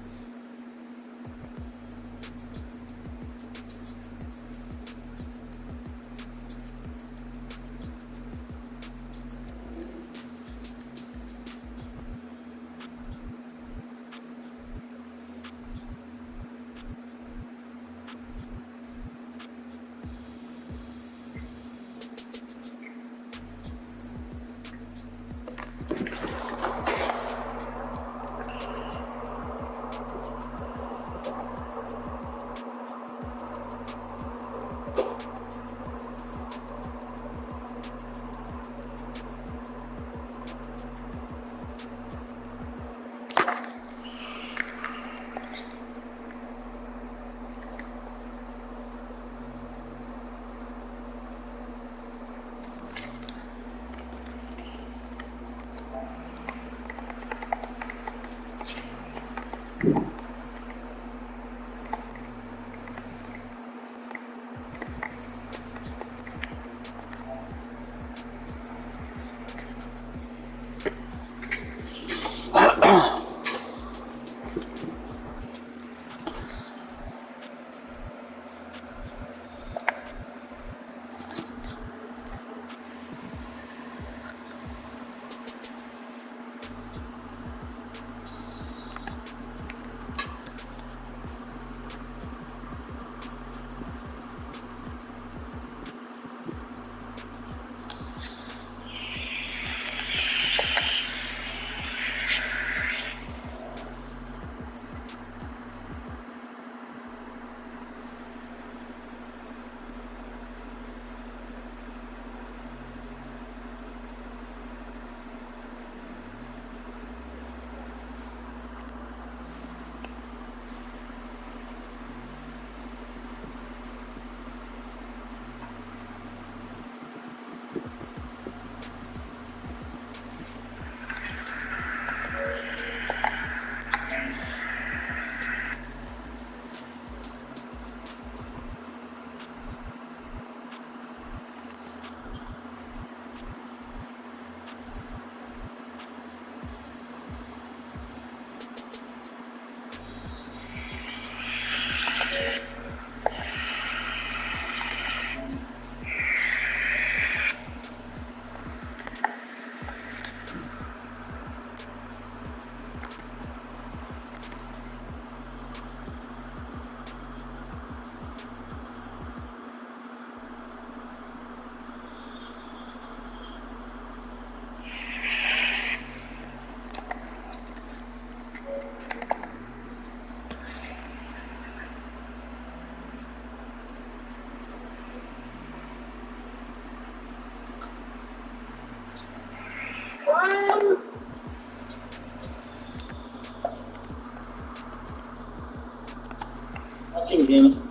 Fucking game.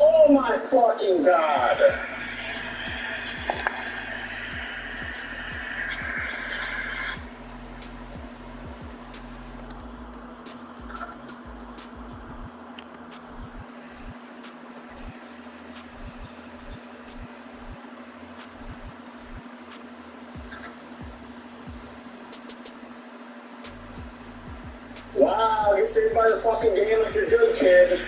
Oh my fucking god! Wow, you saved by the fucking game like you're good, kid.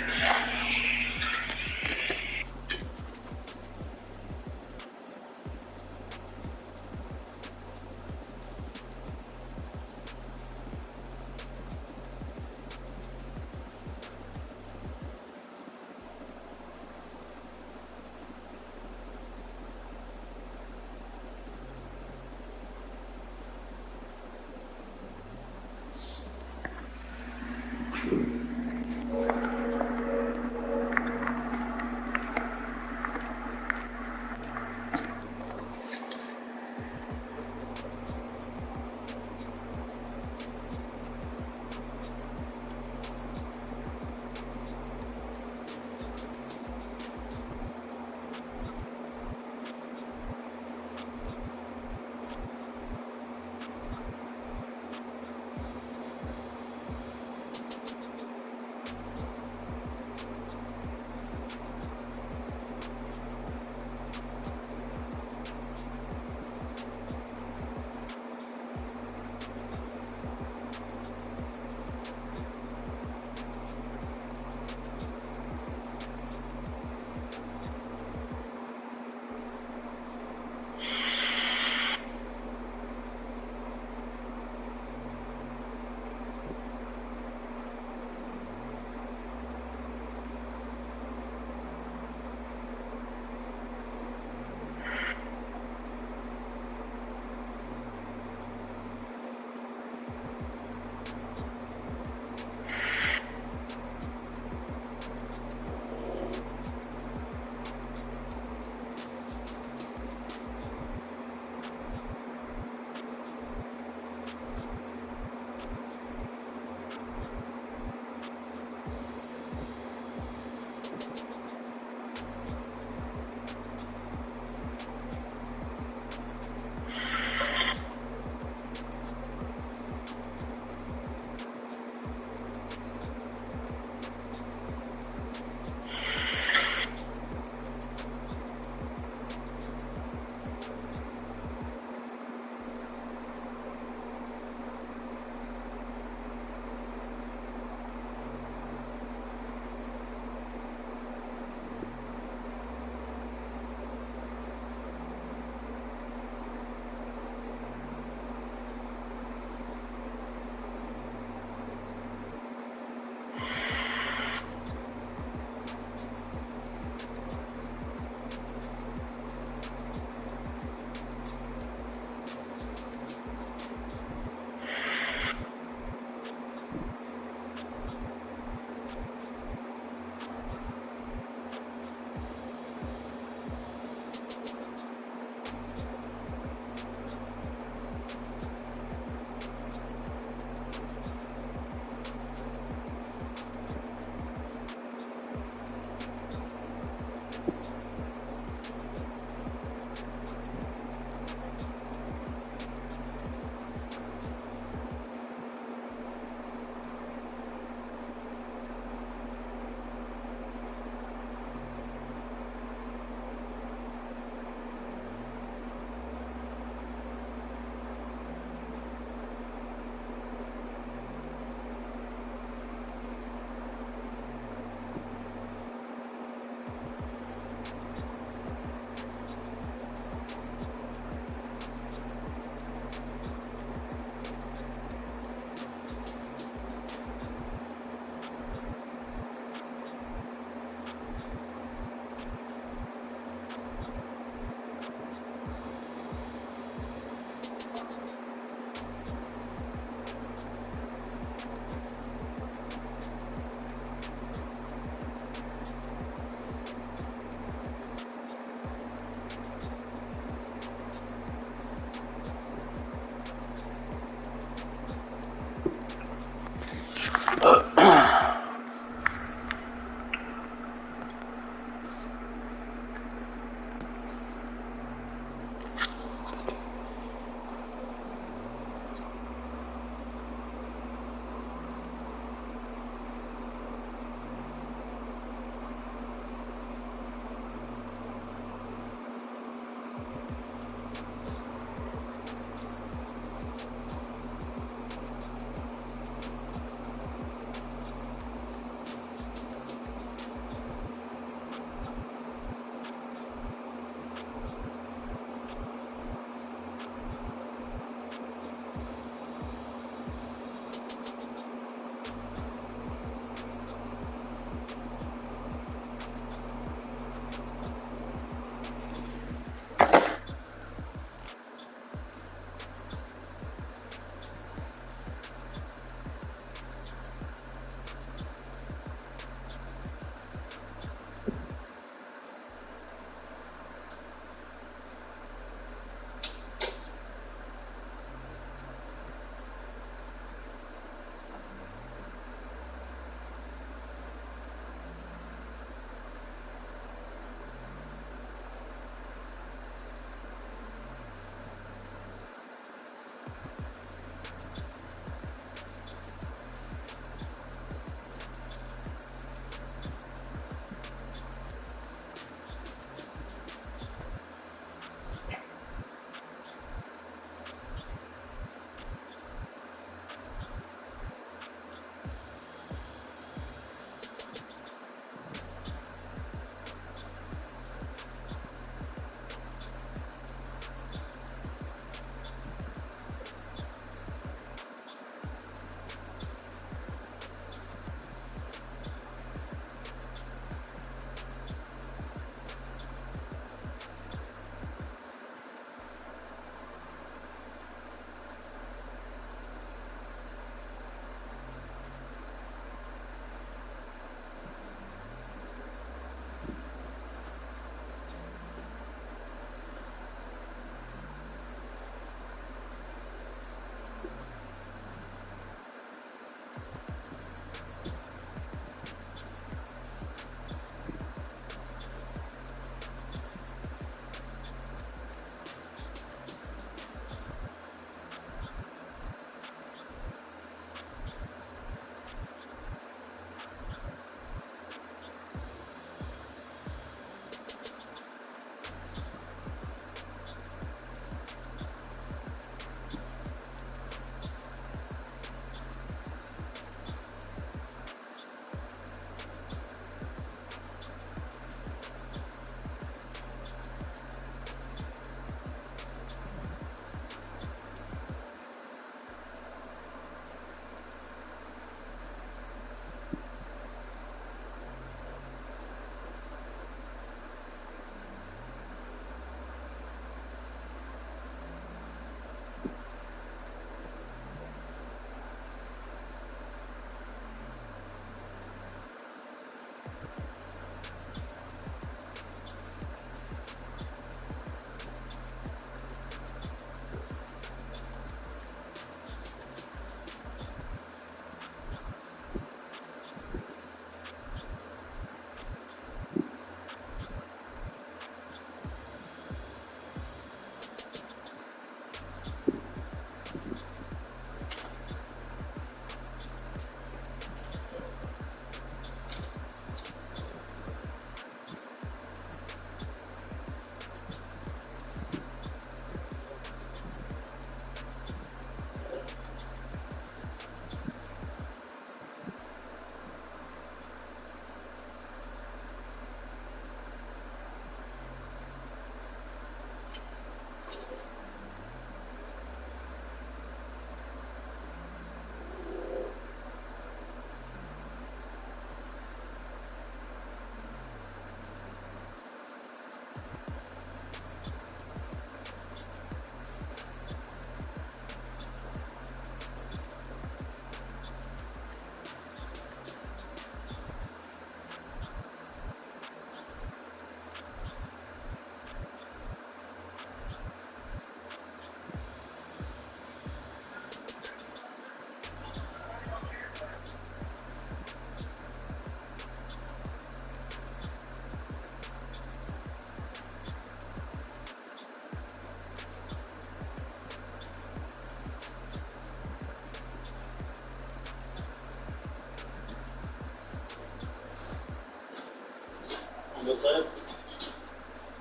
Outside.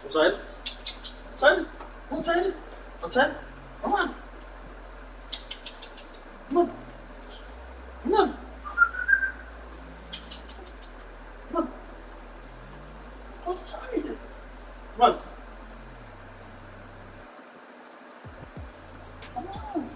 Outside. Outside. Outside. Outside. Come on. Come on. Come on. Come on. Outside. Come on. Come on.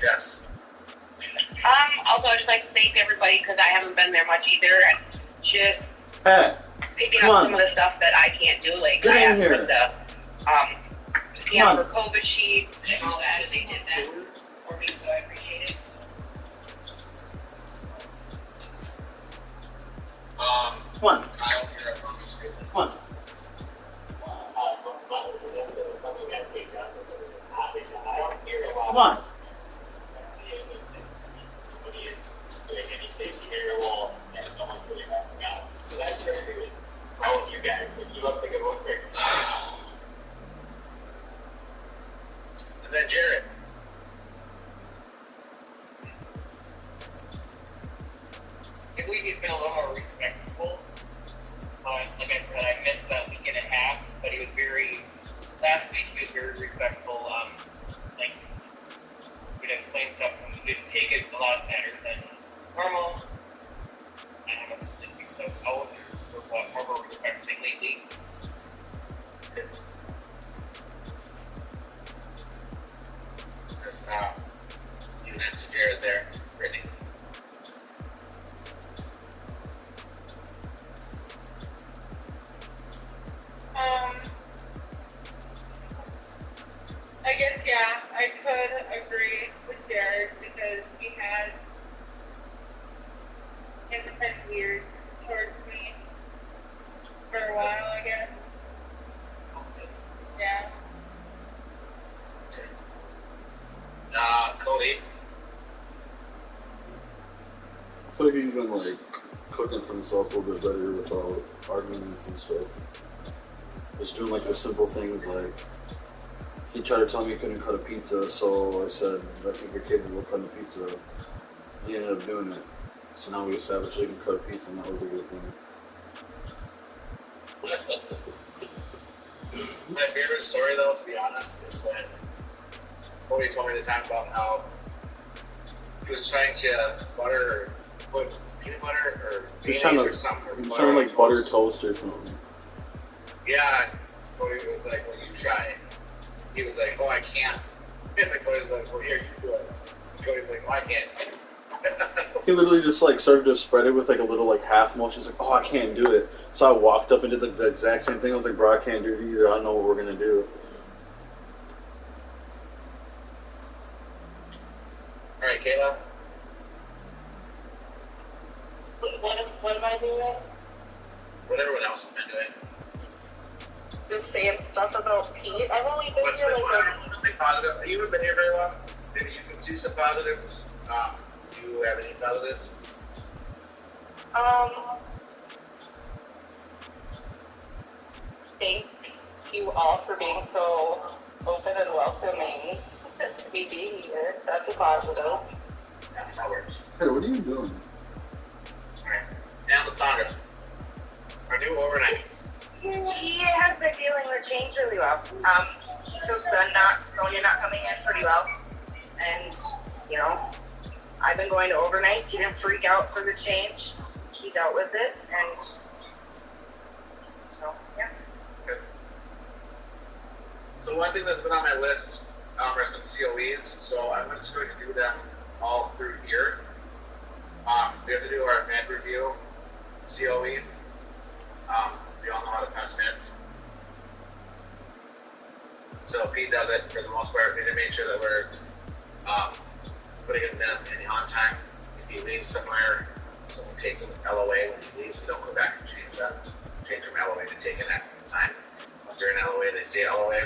Yes. Also, I'd just like to thank everybody because I haven't been there much either. Just picking up some of the stuff that I can't do. Like, I asked for the scan for COVID sheets and all that, and they did that for me, so I appreciate it. Come on. Come on. Come on. And then Jared. I believe he's been a little more respectful would agree with Jared because he has been weird towards me for a while, I guess. Yeah. Cody. I feel like he's been like cooking for himself a little bit better without arguments and stuff. Just doing like the simple things like he tried to tell me he couldn't cut a pizza, so I said, I think you're capable of cutting a pizza. He ended up doing it. So now we established he can cut a pizza, and that was a good thing. My favorite story, though, to be honest, is when Cody told me the time about how he was trying to put peanut butter or He's trying to, something. He's trying to like butter toast or something. Yeah, Cody was like, well, you try it. He was like, oh, I can't. And then Cody's like, well, here, you do it. Cody's like, oh, I can't. He literally just like started to spread it with like a little like half motion. He's like, oh, I can't do it. So I walked up and did the exact same thing. I was like, bro, I can't do it either. I don't know what we're gonna do. All right, Kayla. What am I doing? What everyone else has been doing. Just saying stuff about Pete. I've only been What's here been like something positive? You haven't been here very long. Maybe you can see some positives. Do you have any positives? Thank you all for being so open and welcoming to me being here. That's a positive. Yeah, that works. Hey, what are you doing? Alright. And Lysandra. Our new overnight. He has been dealing with change really well. He took the Sonia not coming in pretty well. And, you know, I've been going to overnights. He didn't freak out for the change. He dealt with it. And so, yeah. Good. So one thing that's been on my list are some COEs. So I'm just going to do them all through here. We have to do our med review COE. We all know how to pass meds. So Pete does it for the most part. We need to make sure that we're putting in on time. If he leaves somewhere, someone takes him LOA when he leaves, we don't go back and change that. Change from LOA to taking that time. Once they're in LOA, they stay LOA.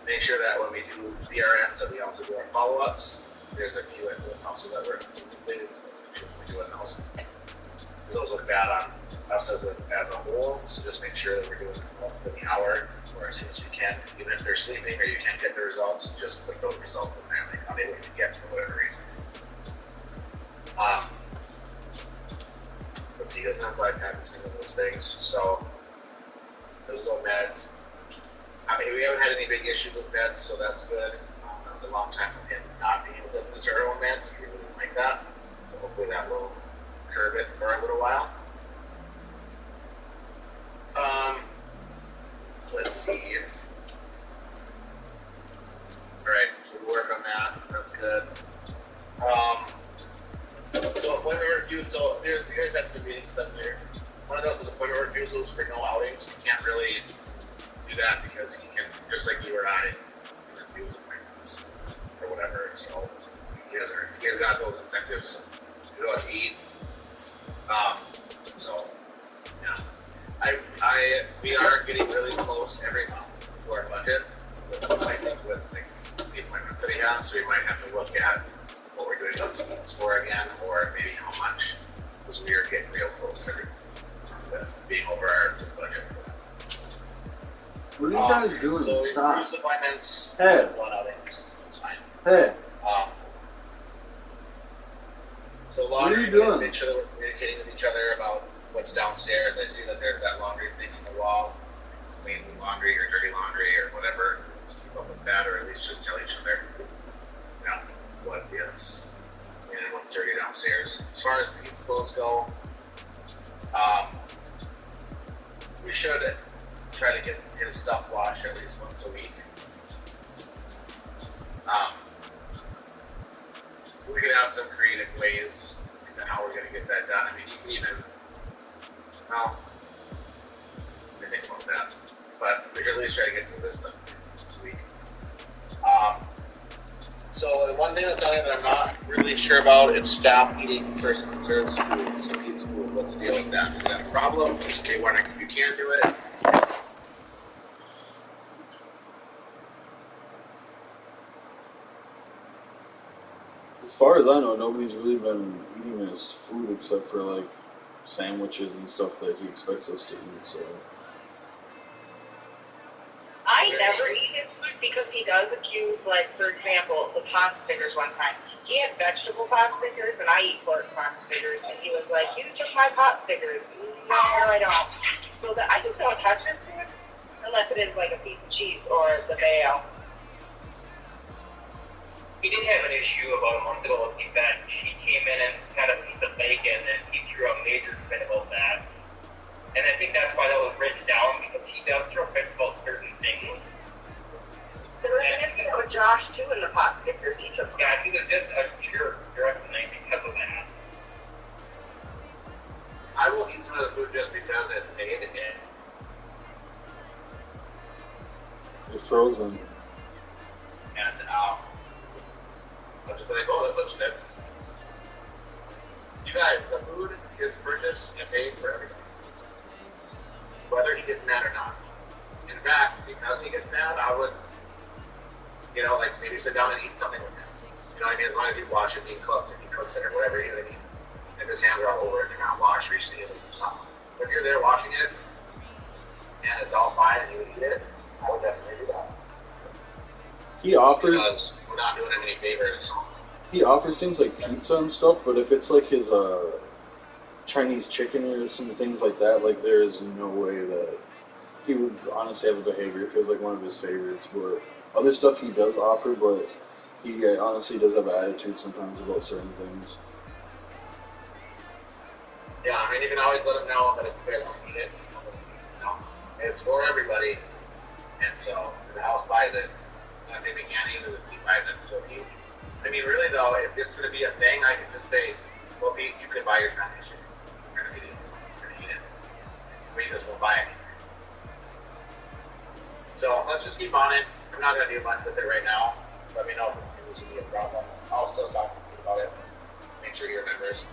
Make sure that when we do VRMs, that we also do our follow-ups. There's a few at the house that we're completed, so let's make sure we do it in those. Those look bad on us as a whole, so just make sure that we're doing multiple in the hour or as soon as we can. Even if they're sleeping or you can't get the results, just put those results in there and they're not able to get for whatever reason. Let's see, he doesn't have black every single of those things, so those are meds. I mean, we haven't had any big issues with meds, so that's good. That was a long time of him not being able to administer our own meds. He really didn't like that, so hopefully that will curb it for a little while. Let's see. Alright, so we'll work on that. That's good. So appointment reviews, so you guys have some meetings up there. One of those is appointment refusals for no outings. You can't really do that because he can, just like you or I, refuse appointments or whatever. So he has got those incentives to go out to eat. So yeah. We are getting really close every month to our budget. I think with the appointments that he has, so we might have to look at what we're doing up to score again, or maybe how much, because we are getting real close every month with being over our budget. What are you guys doing? So Stop. use appointments, Hey. one outings. It's fine. Hey. So What are laundry, you doing? make sure that we're communicating with each other about what's downstairs. I see that there's that laundry thing on the wall. It's clean laundry or dirty laundry or whatever. Let's keep up with that, or at least just tell each other, you know, what is clean and what's dirty downstairs. As far as Pete's clothes go, we should try to get his stuff washed at least once a week. We could have some creative ways into how we're going to get that done. I mean, you can even, well, let me think about that. But we could at least try to get some of this stuff this week. So the one thing that's on it that I'm not really sure about is stop eating person conserves food. So eats food. What's the deal with that? Is that a problem? They want to, you can do it. As far as I know, nobody's really been eating his food except for like sandwiches and stuff that he expects us to eat. So I never eat his food because he does accuse, like, for example, the pot stickers one time. He had vegetable pot stickers, and I eat pork pot stickers, and he was like, you took my pot stickers. No, I don't. So I just don't touch his food unless it is, like, a piece of cheese or the mayo. We did have an issue about a month ago with the event. She came in and had a piece of bacon, and he threw a major fit about that. And I think that's why that was written down, because he does throw fits about certain things. There was an incident with Josh, too, in the pot stickers. He took some. Yeah, he was just a jerk the rest of the night because of that. I will eat some of this food just because it made it in. it's frozen. And I'll just be like, oh, this looks good. You guys, the food is purchased and paid for everything. Whether he gets mad or not. In fact, because he gets mad, I would, like maybe sit down and eat something with him. You know what I mean? As long as you watch it being cooked, if he cooks it or whatever, you know what I mean? If his hands are all over it and they're not washed recently, or something. If you're there watching it, and it's all fine and you would eat it, I would definitely do that. He offers. Because we're not doing him any favors. He offers things like pizza and stuff, but if it's like his Chinese chicken or some things like that, like there is no way that he would honestly have a behavior if it was like one of his favorites. But other stuff he does offer, but he honestly does have an attitude sometimes about certain things. Yeah, I mean, you can always let him know that if you guys want to eat it, it's for everybody. And so if the house buys it, I think we can't eat it if he buys it. So he, I mean, really though, if it's going to be a thing, I can just say, well, Pete, you can buy your Chinese chicken. You're going to eat it. You're going to eat it. We just won't buy it. So let's just keep on it. I'm not going to do much with it right now. Let me know if it continues to be a problem. I'll still talk to you about it. Make sure he remembers.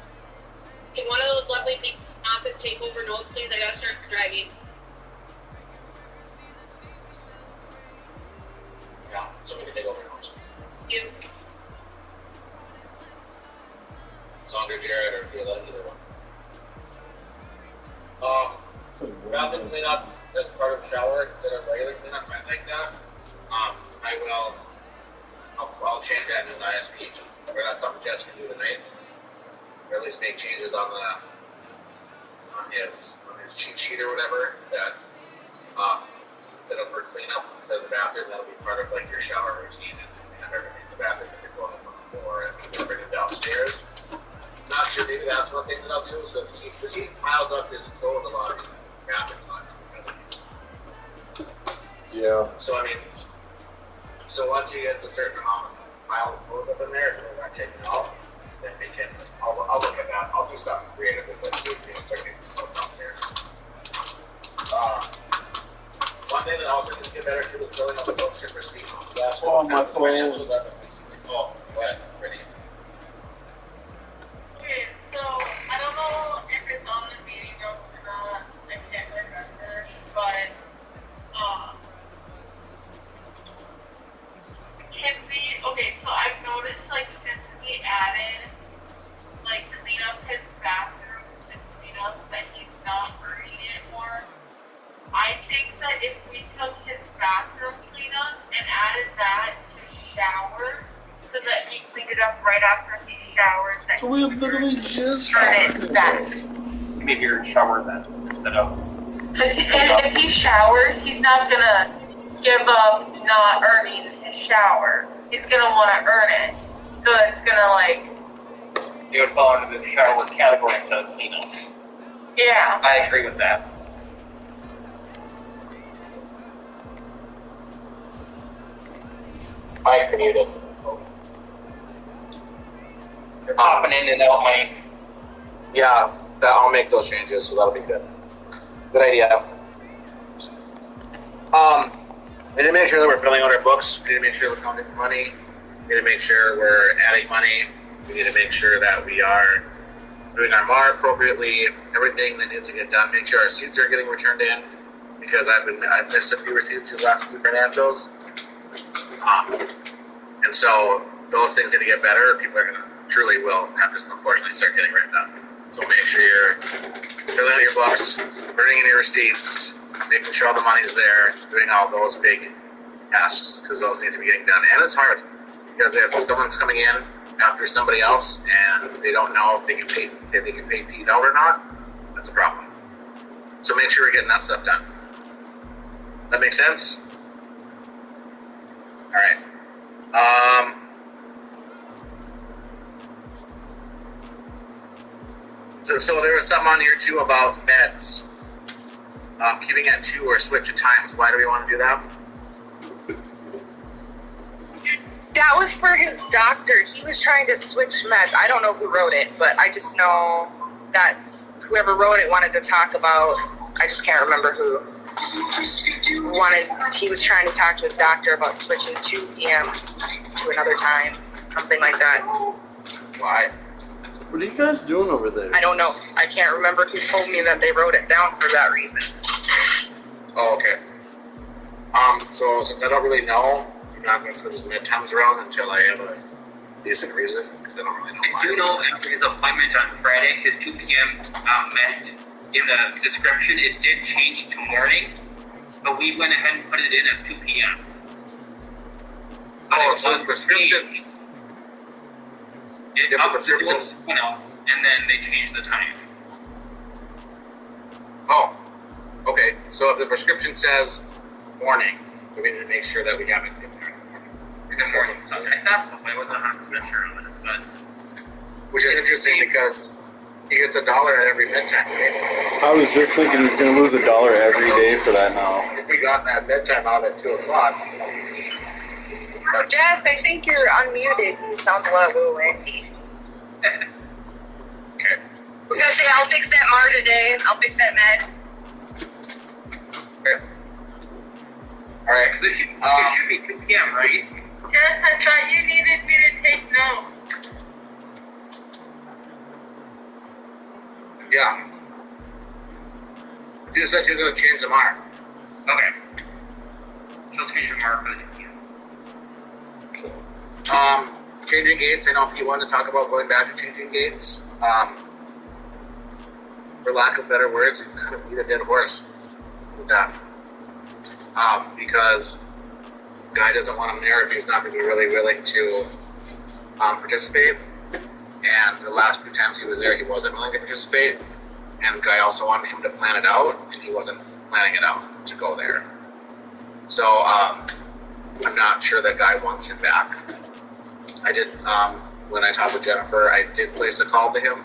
Can one of those lovely things office take over notes, please? I gotta start driving. Yeah, so we can take over notes. Yes. Sandra, Jared, or Viola, either one. Bathroom cleanup as part of shower instead of regular cleanup. I like that. I'll change that in his ISP. Or that's something Jess can do tonight. Or at least make changes on his cheat sheet or whatever. That instead of for cleanup instead of the bathroom, that'll be part of like your shower routine and have everything in the bathroom if you're going on the floor and you're bringing downstairs. Not sure, maybe that's one thing that I'll do. So because he piles up his clothes a lot, bathroom a lot. Yeah. So I mean, so once he gets a certain amount of pile of clothes up in there, if we're not taking it off, then we can. I'll look at that. I'll do something creative with it. So we can start getting some clothes downstairs. One thing that also needs to get better too is filling out the books and receipts. Oh, my phone. Oh, go ahead, Brittany. Okay, so I don't know if it's on the meeting notes or not. I can't remember, but can we? Okay, so I've noticed like since we added like clean up his bathroom to clean up that he's not earning it more. I think that if we took his bathroom cleanup and added that to shower, so that he cleaned it up right after he showered, that So we have literally just turn it back. Maybe your shower then instead of. Because if he showers, he's not gonna give up not earning his shower. He's gonna want to earn it. So it's gonna like. It would fall under the shower category instead of cleanup. Yeah. I agree with that. Mike, muted. You're popping in and out, Mike. Yeah, I'll make those changes, so that'll be good. Good idea. We need to make sure that we're filling out our books. We need to make sure we're counting money. We We need to make sure we're adding money. We need to make sure that we are doing our MAR appropriately, everything that needs to get done. Make sure our receipts are getting returned in, because I've missed a few receipts these last few financials. And so those things need to get better. People are going to truly will have to unfortunately start getting written up. So make sure you're filling out your books, bringing in your receipts, making sure all the money's there, doing all those big tasks, because those need to be getting done. And it's hard, because if someone's coming in after somebody else and they don't know if they can pay Pete out or not, that's a problem. So make sure we're getting that stuff done. That makes sense? All right. So there was something on here too about meds. Keeping at 2 or switch at times. Why do we want to do that? That was for his doctor. He was trying to switch meds. I don't know who wrote it, but I just know that's whoever wrote it wanted to talk about. I just can't remember who. He was trying to talk to his doctor about switching 2 p.m. to another time, something like that. Why? What are you guys doing over there? I don't know. I can't remember who told me that they wrote it down for that reason. Oh, okay. So since I don't really know, I'm not going to switch his midtimes around until I have a decent reason, because I don't really know why. I do know after his appointment on Friday, his 2 p.m. Med, in the description, it did change to morning, but we went ahead and put it in as 2 p.m. Oh, so the prescription... It up to, and then they changed the time. Oh, okay. So if the prescription says morning, we need to make sure that we have it in there in the morning. So I thought so, I wasn't 100% sure on it, but... Which is interesting because he gets $1 at every bedtime, right? I was just thinking he's going to lose $1 every day for that now. If we got that bedtime out at 2 o'clock... Jess, I think you're unmuted. You sound a little windy. Okay. I was going to say, I'll fix that MAR today. I'll fix that med. Okay. All right. It should be 2 p.m., right? Jess, I thought you needed me to take notes. Yeah. You said you were going to change the MAR. Okay. So change the MAR for the 2 p.m. Changing gates. I know Pete wanted to talk about going back to changing gates. For lack of better words, we kind of beat a dead horse with that. Because Guy doesn't want him there if he's not going to be really willing to participate. And the last 2 times he was there, he wasn't willing to participate. And Guy also wanted him to plan it out, and he wasn't planning it out to go there. So I'm not sure that Guy wants him back. I did, when I talked with Jennifer, I did place a call to him.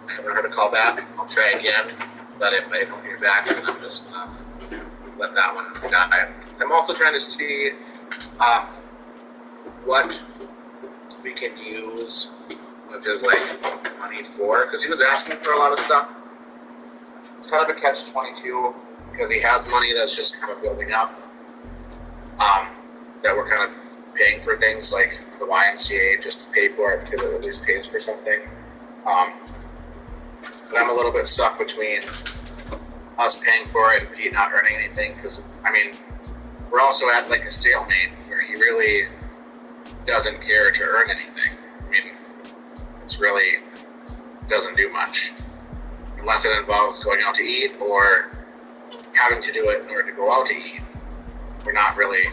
I haven't heard a call back. I'll try again, but if I don't hear back, then I'm just going to let that one die. I'm also trying to see what we can use of his, money for, because he was asking for a lot of stuff. It's kind of a catch-22, because he has money that's just kind of building up, that we're kind of paying for things like the YMCA just to pay for it, because it at least pays for something. But I'm a little bit stuck between us paying for it and Pete not earning anything, because, we're also at a stalemate where he really doesn't care to earn anything. It's really doesn't do much. Unless it involves going out to eat or having to do it in order to go out to eat. We're not really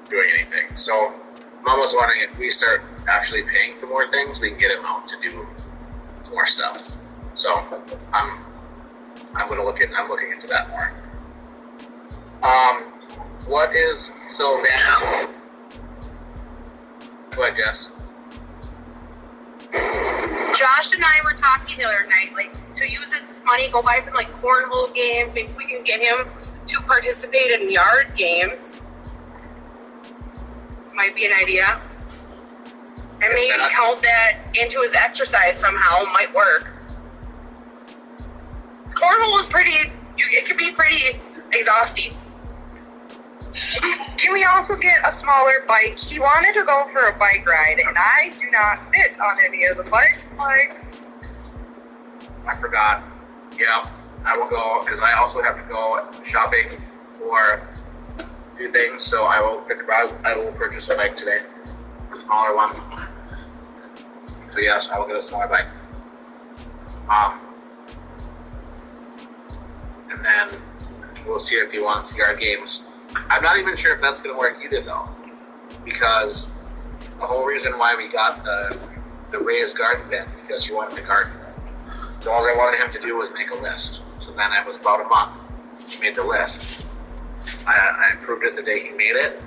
doing anything. So I'm almost wondering if we start actually paying for more things, we can get him out to do more stuff. So I'm looking into that more. Van? Go ahead, Jess. Josh and I were talking the other night, to use his money, go buy some cornhole games. Maybe we can get him to participate in yard games. Might be an idea. And maybe count that into his exercise somehow. Might work. Cornhole is it can be pretty exhausting. Can we also get a smaller bike? He wanted to go for a bike ride, and I do not fit on any of the bikes. Like, I forgot. Yeah, I will go because I also have to go shopping for a few things. So I will purchase a bike today, a smaller one. So yes, I will get a smaller bike. And then we'll see if he wants to see our games. I'm not even sure if that's going to work either, though, because the whole reason why we got the raised garden bed because he wanted to garden. So all I wanted him to do was make a list. So then it was about a month. He made the list. I approved it the day he made it,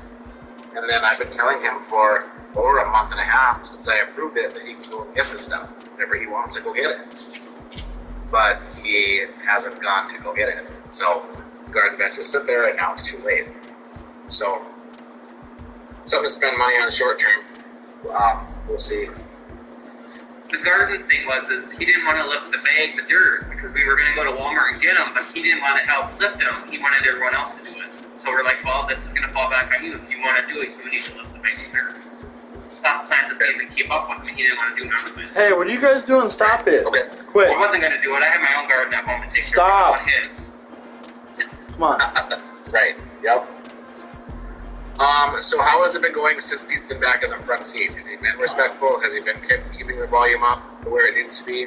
and then I've been telling him for over a month and a half since I approved it that he can go and get the stuff whenever he wants to go get it. But he hasn't gone to go get it. So the garden bench will sit there, and now it's too late. So something to spend money on short term. We'll see. The garden thing is he didn't want to lift the bags of dirt because we were going to go to Walmart and get them, but he didn't want to help lift them. He wanted everyone else to do it. So we're like, well, this is going to fall back on you. If you want to do it, you need to lift the bags of dirt. Plus plant the seeds and keep up with him. He didn't want to do none of it. Hey, what are you guys doing? Stop it. Okay. Quit. I wasn't going to do it. I have my own garden at home to take Stop. care of his. Come on. Right. Yep. So how has it been going since Pete's been back in the front seat? Has he been respectful? Has he been keeping the volume up to where it needs to be?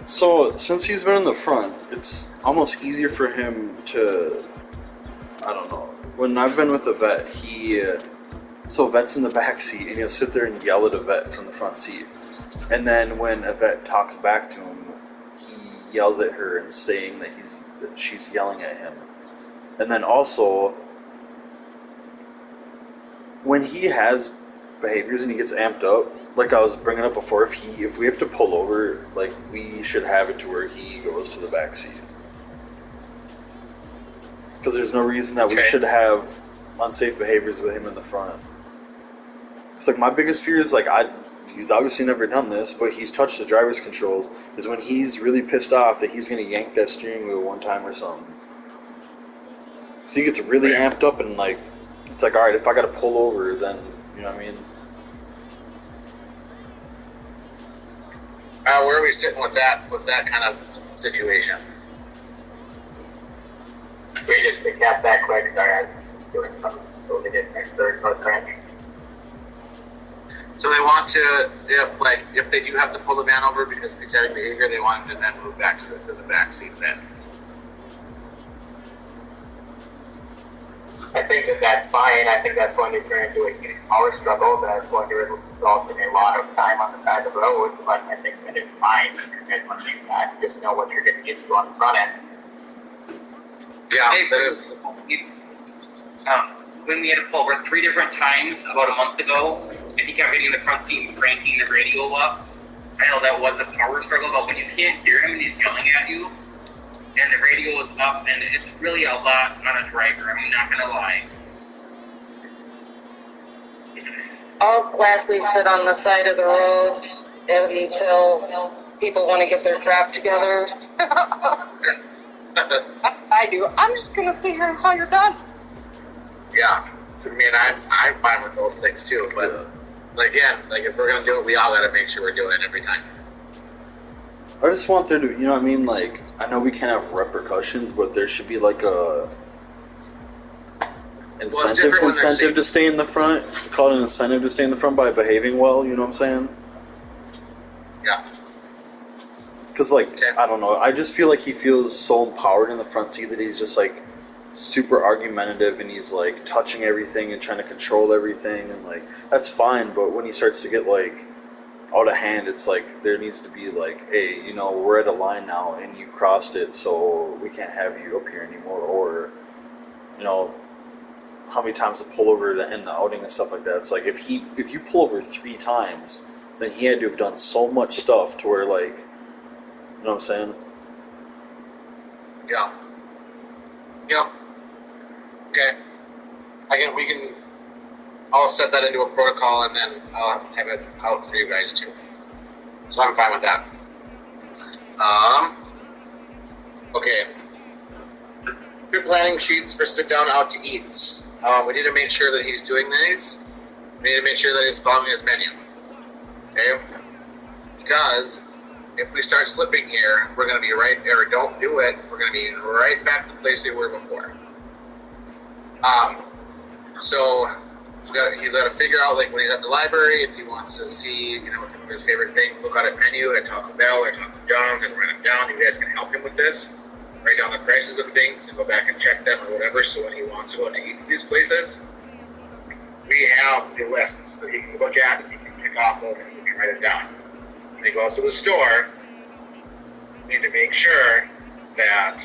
So, since he's been in the front, it's almost easier for him to, I don't know. When I've been with a vet, so Vet's in the back seat, and he'll sit there and yell at a vet from the front seat. And then when a vet talks back to him, he yells at her and saying that she's yelling at him. And then also, when he has behaviors and he gets amped up, like I was bringing up before, if we have to pull over, like, we should have it to where he goes to the back seat. Because there's no reason that we should have unsafe behaviors with him in the front. It's like my biggest fear is like he's obviously never done this, but he's touched the driver's controls, is when he's really pissed off that he's going to yank that steering wheel one time or something. So he gets really amped up and like, it's like, alright, if I got to pull over, then, you know what I mean? Where are we sitting with that kind of situation? We just recap that quick. Sorry, I was doing something totally different. So they want to, if they do have to pull the van over because of exciting behavior, they want him to then move back to the back seat then. I think that's fine. I think that's going to turn into a huge power struggle that's going to result in a lot of time on the side of the road, but I think that it's fine. You guys want to do that. Just know what you're getting into on the front end. Yeah, that is. When we had to pull over 3 different times about a month ago, and he kept getting in the front seat and cranking the radio up. I know that was a power struggle, but when you can't hear him and he's yelling at you, and the radio is up, and it's really a lot on a driver. I'm not going to lie. I'll gladly sit on the side of the road until people want to get their crap together. I do. I'm just going to sit here until you're done. Yeah. I mean, I'm fine with those things too, but again, like if we're going to do it, we all got to make sure we're doing it every time. I just want there to, you know what I mean, like, I know we can't have repercussions, but there should be like a incentive to stay in the front. Call it an incentive to stay in the front by behaving well, you know what I'm saying? Yeah. Because, like, I don't know, I just feel like he feels so empowered in the front seat that he's just, like, super argumentative, and he's, like, touching everything and trying to control everything, and, like, that's fine, but when he starts to get, like, out of hand, it's like there needs to be like, hey, you know, we're at a line now and you crossed it, so we can't have you up here anymore. Or, you know, how many times to pull over in the outing and stuff like that. It's like if you pull over 3 times, then he had to have done so much stuff to where, like, you know what I'm saying? Yeah. Yep. Okay. I'll set that into a protocol, and then I'll have it out for you guys too. So I'm fine with that. Okay. trip planning sheets for sit down out to eats. We need to make sure that he's doing these. We need to make sure that he's following his menu. Okay? Because if we start slipping here, we're going to be right there. Don't do it. We're going to be right back to the place we were before. So he's got to figure out, like, when he's at the library, if he wants to see, some of his favorite things, look at a menu at Taco Bell or Taco John's and write them down. You guys can help him with this. Write down the prices of things and go back and check them or whatever. So when he wants to go to eat at these places, we have the lists that he can look at and he can pick off of and he can write it down. When he goes to the store, we need to make sure that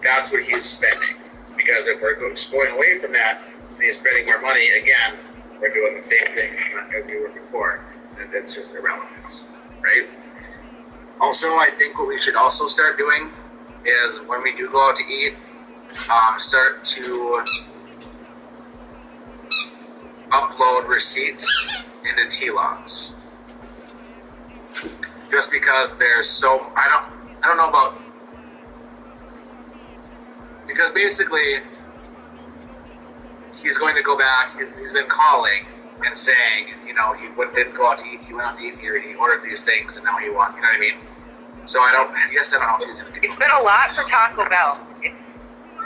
that's what he's spending. Because if we're going away from that and he's spending more money, again, we're doing the same thing as we were before. And it's just irrelevant, right? Also, I think what we should also start doing is when we do go out to eat, start to upload receipts into T-Logs. Just because there's so, I don't know about, because basically he's going to go back, he's been calling and saying, he didn't go out to eat, he went out to eat here, and he ordered these things, and now he wants, you know what I mean? So I don't know if he's going to do It's been a lot for Taco Bell. It's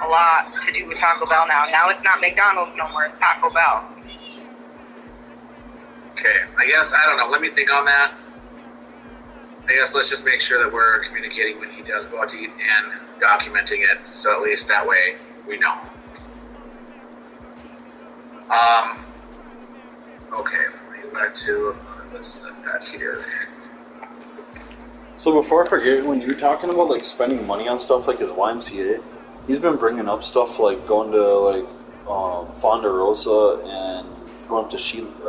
a lot to do with Taco Bell now. Now it's not McDonald's no more, it's Taco Bell. Okay, I don't know, let me think on that. I guess let's just make sure that we're communicating when he does go out to eat and documenting it, so at least that way we know. Okay, let me back to that here. So before I forget, when you're talking about like spending money on stuff like his YMCA, he's been bringing up stuff like going to like Fonda Rosa and going up to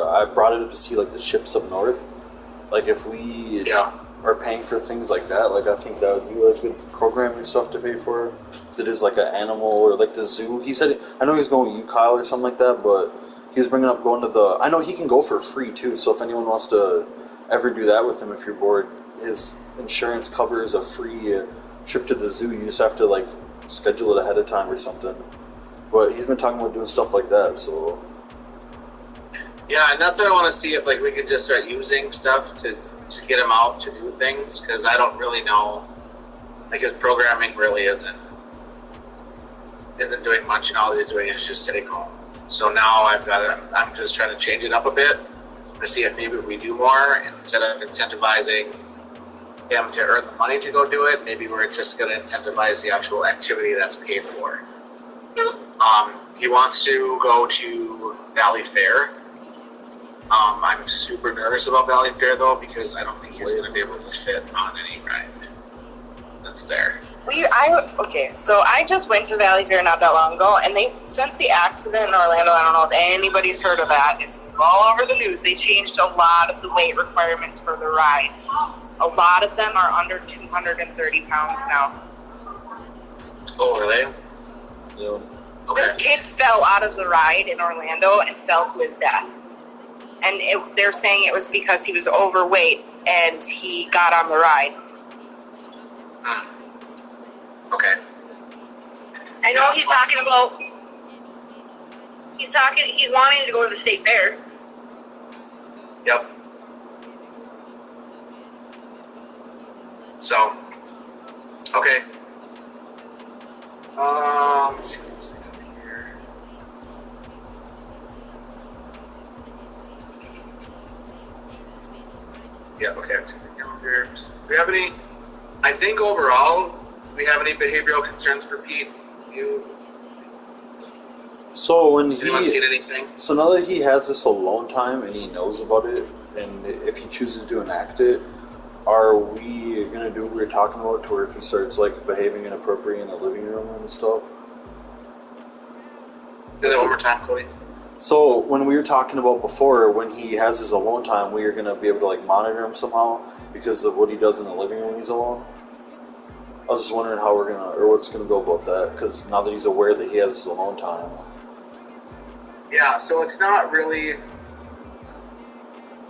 I brought it up to see like the ships up north. Like if we are paying for things like that, like I think that would be like good programming stuff to pay for. Because it is like an animal or like the zoo. He said, I know he's going to UKyle or something like that, but he's bringing up going to I know he can go for free too. So if anyone wants to ever do that with him, if you're bored, his insurance covers a free trip to the zoo. You just have to like schedule it ahead of time or something. But he's been talking about doing stuff like that. So yeah, and that's what I want to see if like we can just start using stuff to get him out to do things, because I don't really know. Like his programming really isn't doing much, and all he's doing is just sitting home. So now I'm just trying to change it up a bit to see if maybe we do more, and instead of incentivizing him to earn the money to go do it, maybe we're just going to incentivize the actual activity that's paid for. He wants to go to Valley Fair. I'm super nervous about Valley Fair though, because I don't think he's going to be able to fit on any ride that's there. So I just went to Valley Fair not that long ago, and since the accident in Orlando, I don't know if anybody's heard of that. It's all over the news. They changed a lot of the weight requirements for the ride. A lot of them are under 230 pounds now. Oh, really? Yeah. Okay. This kid fell out of the ride in Orlando and fell to his death. And they're saying it was because he was overweight and he got on the ride. Okay. I know he's wanting to go to the state fair. Yep. So, okay. Let's see what's here. Yeah, okay. Do we have any, I think overall, do we have any behavioral concerns for Pete? So when anyone seen anything? So now that he has this alone time and he knows about it, and if he chooses to enact it, are we going to do what we were talking about, to where if he starts like behaving inappropriately in the living room and stuff? Do that one more time, Cody. So when we were talking about before, when he has his alone time, we are going to be able to like monitor him somehow because of what he does in the living room when he's alone. I was just wondering how we're going to, or what's going to go about that, because now that he's aware that he has his alone time. Yeah, so it's not really,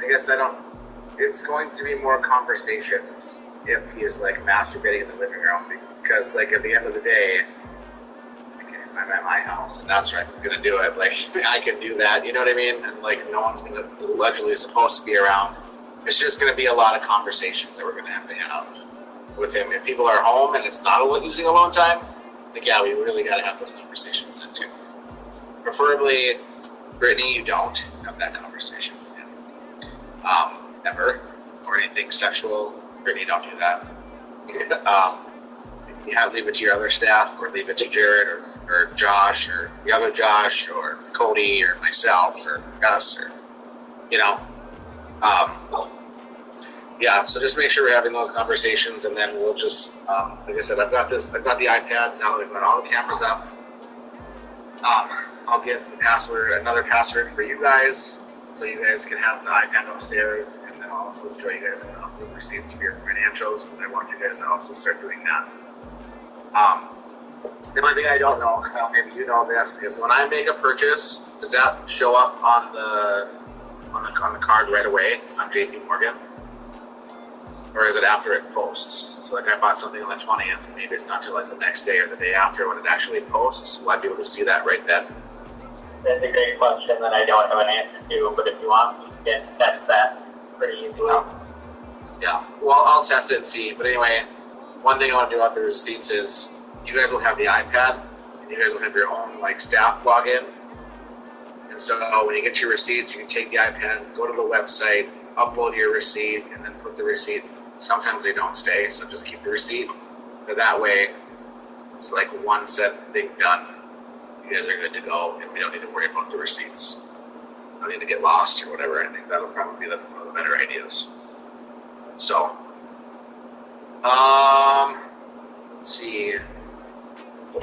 it's going to be more conversations if he's like masturbating in the living room, because like at the end of the day, I'm at my house and that's where I'm gonna do it. Like I can do that, you know what I mean? And like no one's gonna allegedly supposed to be around. It's just gonna be a lot of conversations that we're gonna have to have with him. If people are home and it's not using alone time, like yeah, we really gotta have those conversations then too. Preferably, Brittany, you don't have that conversation with him. Ever. Or anything sexual. Brittany, don't do that. Leave it to your other staff, or leave it to Jared, or Josh, or the other Josh, or Cody, or myself, or Gus, or, yeah, so just make sure we're having those conversations, and then we'll just, like I said, I've got the iPad, now that we've got all the cameras up. I'll get another password for you guys, so you guys can have the iPad upstairs, and then I'll also show you guys how to receipts for your financials, because I want you guys to also start doing that. The only thing I don't know, Kyle, maybe you know this, is when I make a purchase, does that show up on the card right away on JP Morgan? Or is it after it posts? So like I bought something on the 20th, maybe it's not till like the next day or the day after when it actually posts. Will I be able to see that right then? That's a great question that I don't have an answer to, but if you want, you can test that pretty easily. Yeah, well, I'll test it and see. But anyway, one thing I want to do about the receipts is you guys will have the iPad, and you guys will have your own like staff login. And so when you get your receipts, you can take the iPad, go to the website, upload your receipt, and then put the receipt. Sometimes they don't stay, so just keep the receipt. But that way, it's like one set thing done. You guys are good to go, and we don't need to worry about the receipts. Don't need to get lost or whatever. I think that'll probably be one of the better ideas. So, let's see.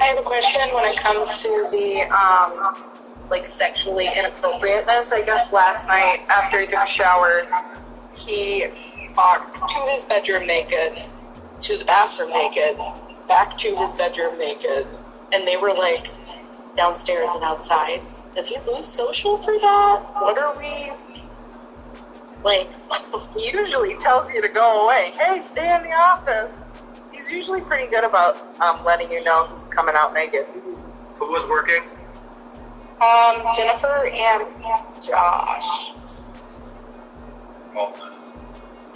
I have a question when it comes to the sexually inappropriateness. I guess last night after he took a shower, he walked to his bedroom naked, to the bathroom naked, back to his bedroom naked, and they were like downstairs and outside. Does he lose social for that? What are we like? He usually tells you to go away. Hey, stay in the office. He's usually pretty good about letting you know he's coming out naked. Who was working? Jennifer and Josh.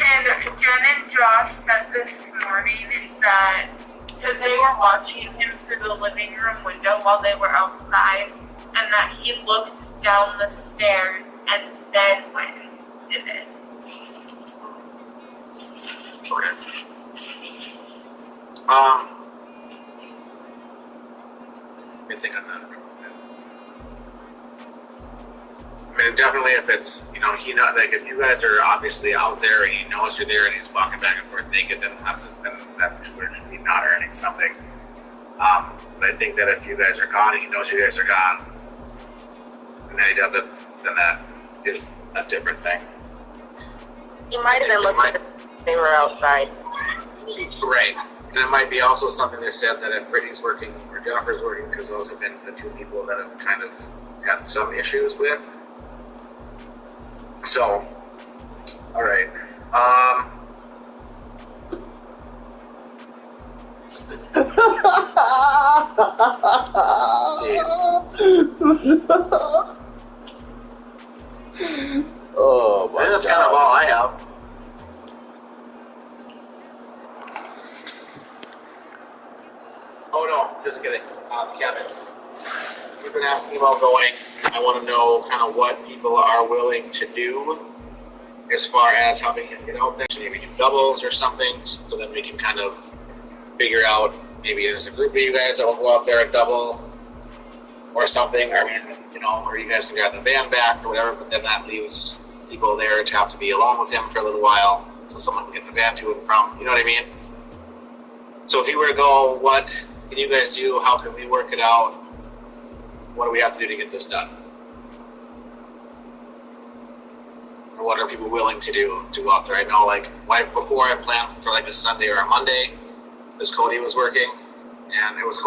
And Jen and Josh said this morning that because they were watching him through the living room window while they were outside, and that he looked down the stairs and then went and did it. Okay. Let me think on that. I mean, definitely if it's, if you guys are obviously out there and he knows you're there and he's walking back and forth naked, then that should be not earning something. But I think that if you guys are gone and he knows you guys are gone, and then he does it, then that is a different thing. He might have been looking at they were outside. Right. And it might be also something they said that if Brittany's working or Jennifer's working, because those have been the two people that have kind of had some issues with. So, all right. Oh my God. That's kind of all I have. Oh no, just kidding. Kevin, you've been asking about going. I want to know kind of what people are willing to do as far as helping him get out there. So maybe do doubles or something, so then we can kind of figure out maybe there's a group of you guys that will go out there and double or something. I mean, or you guys can drive the van back or whatever, but then that leaves people there to have to be alone with him for a little while until someone can get the van to and from. You know what I mean? So if he were to go, what can you guys do? How can we work it out? What do we have to do to get this done? Or what are people willing to do to go out there? I know, before I planned for a Sunday or a Monday, because Cody was working, and it was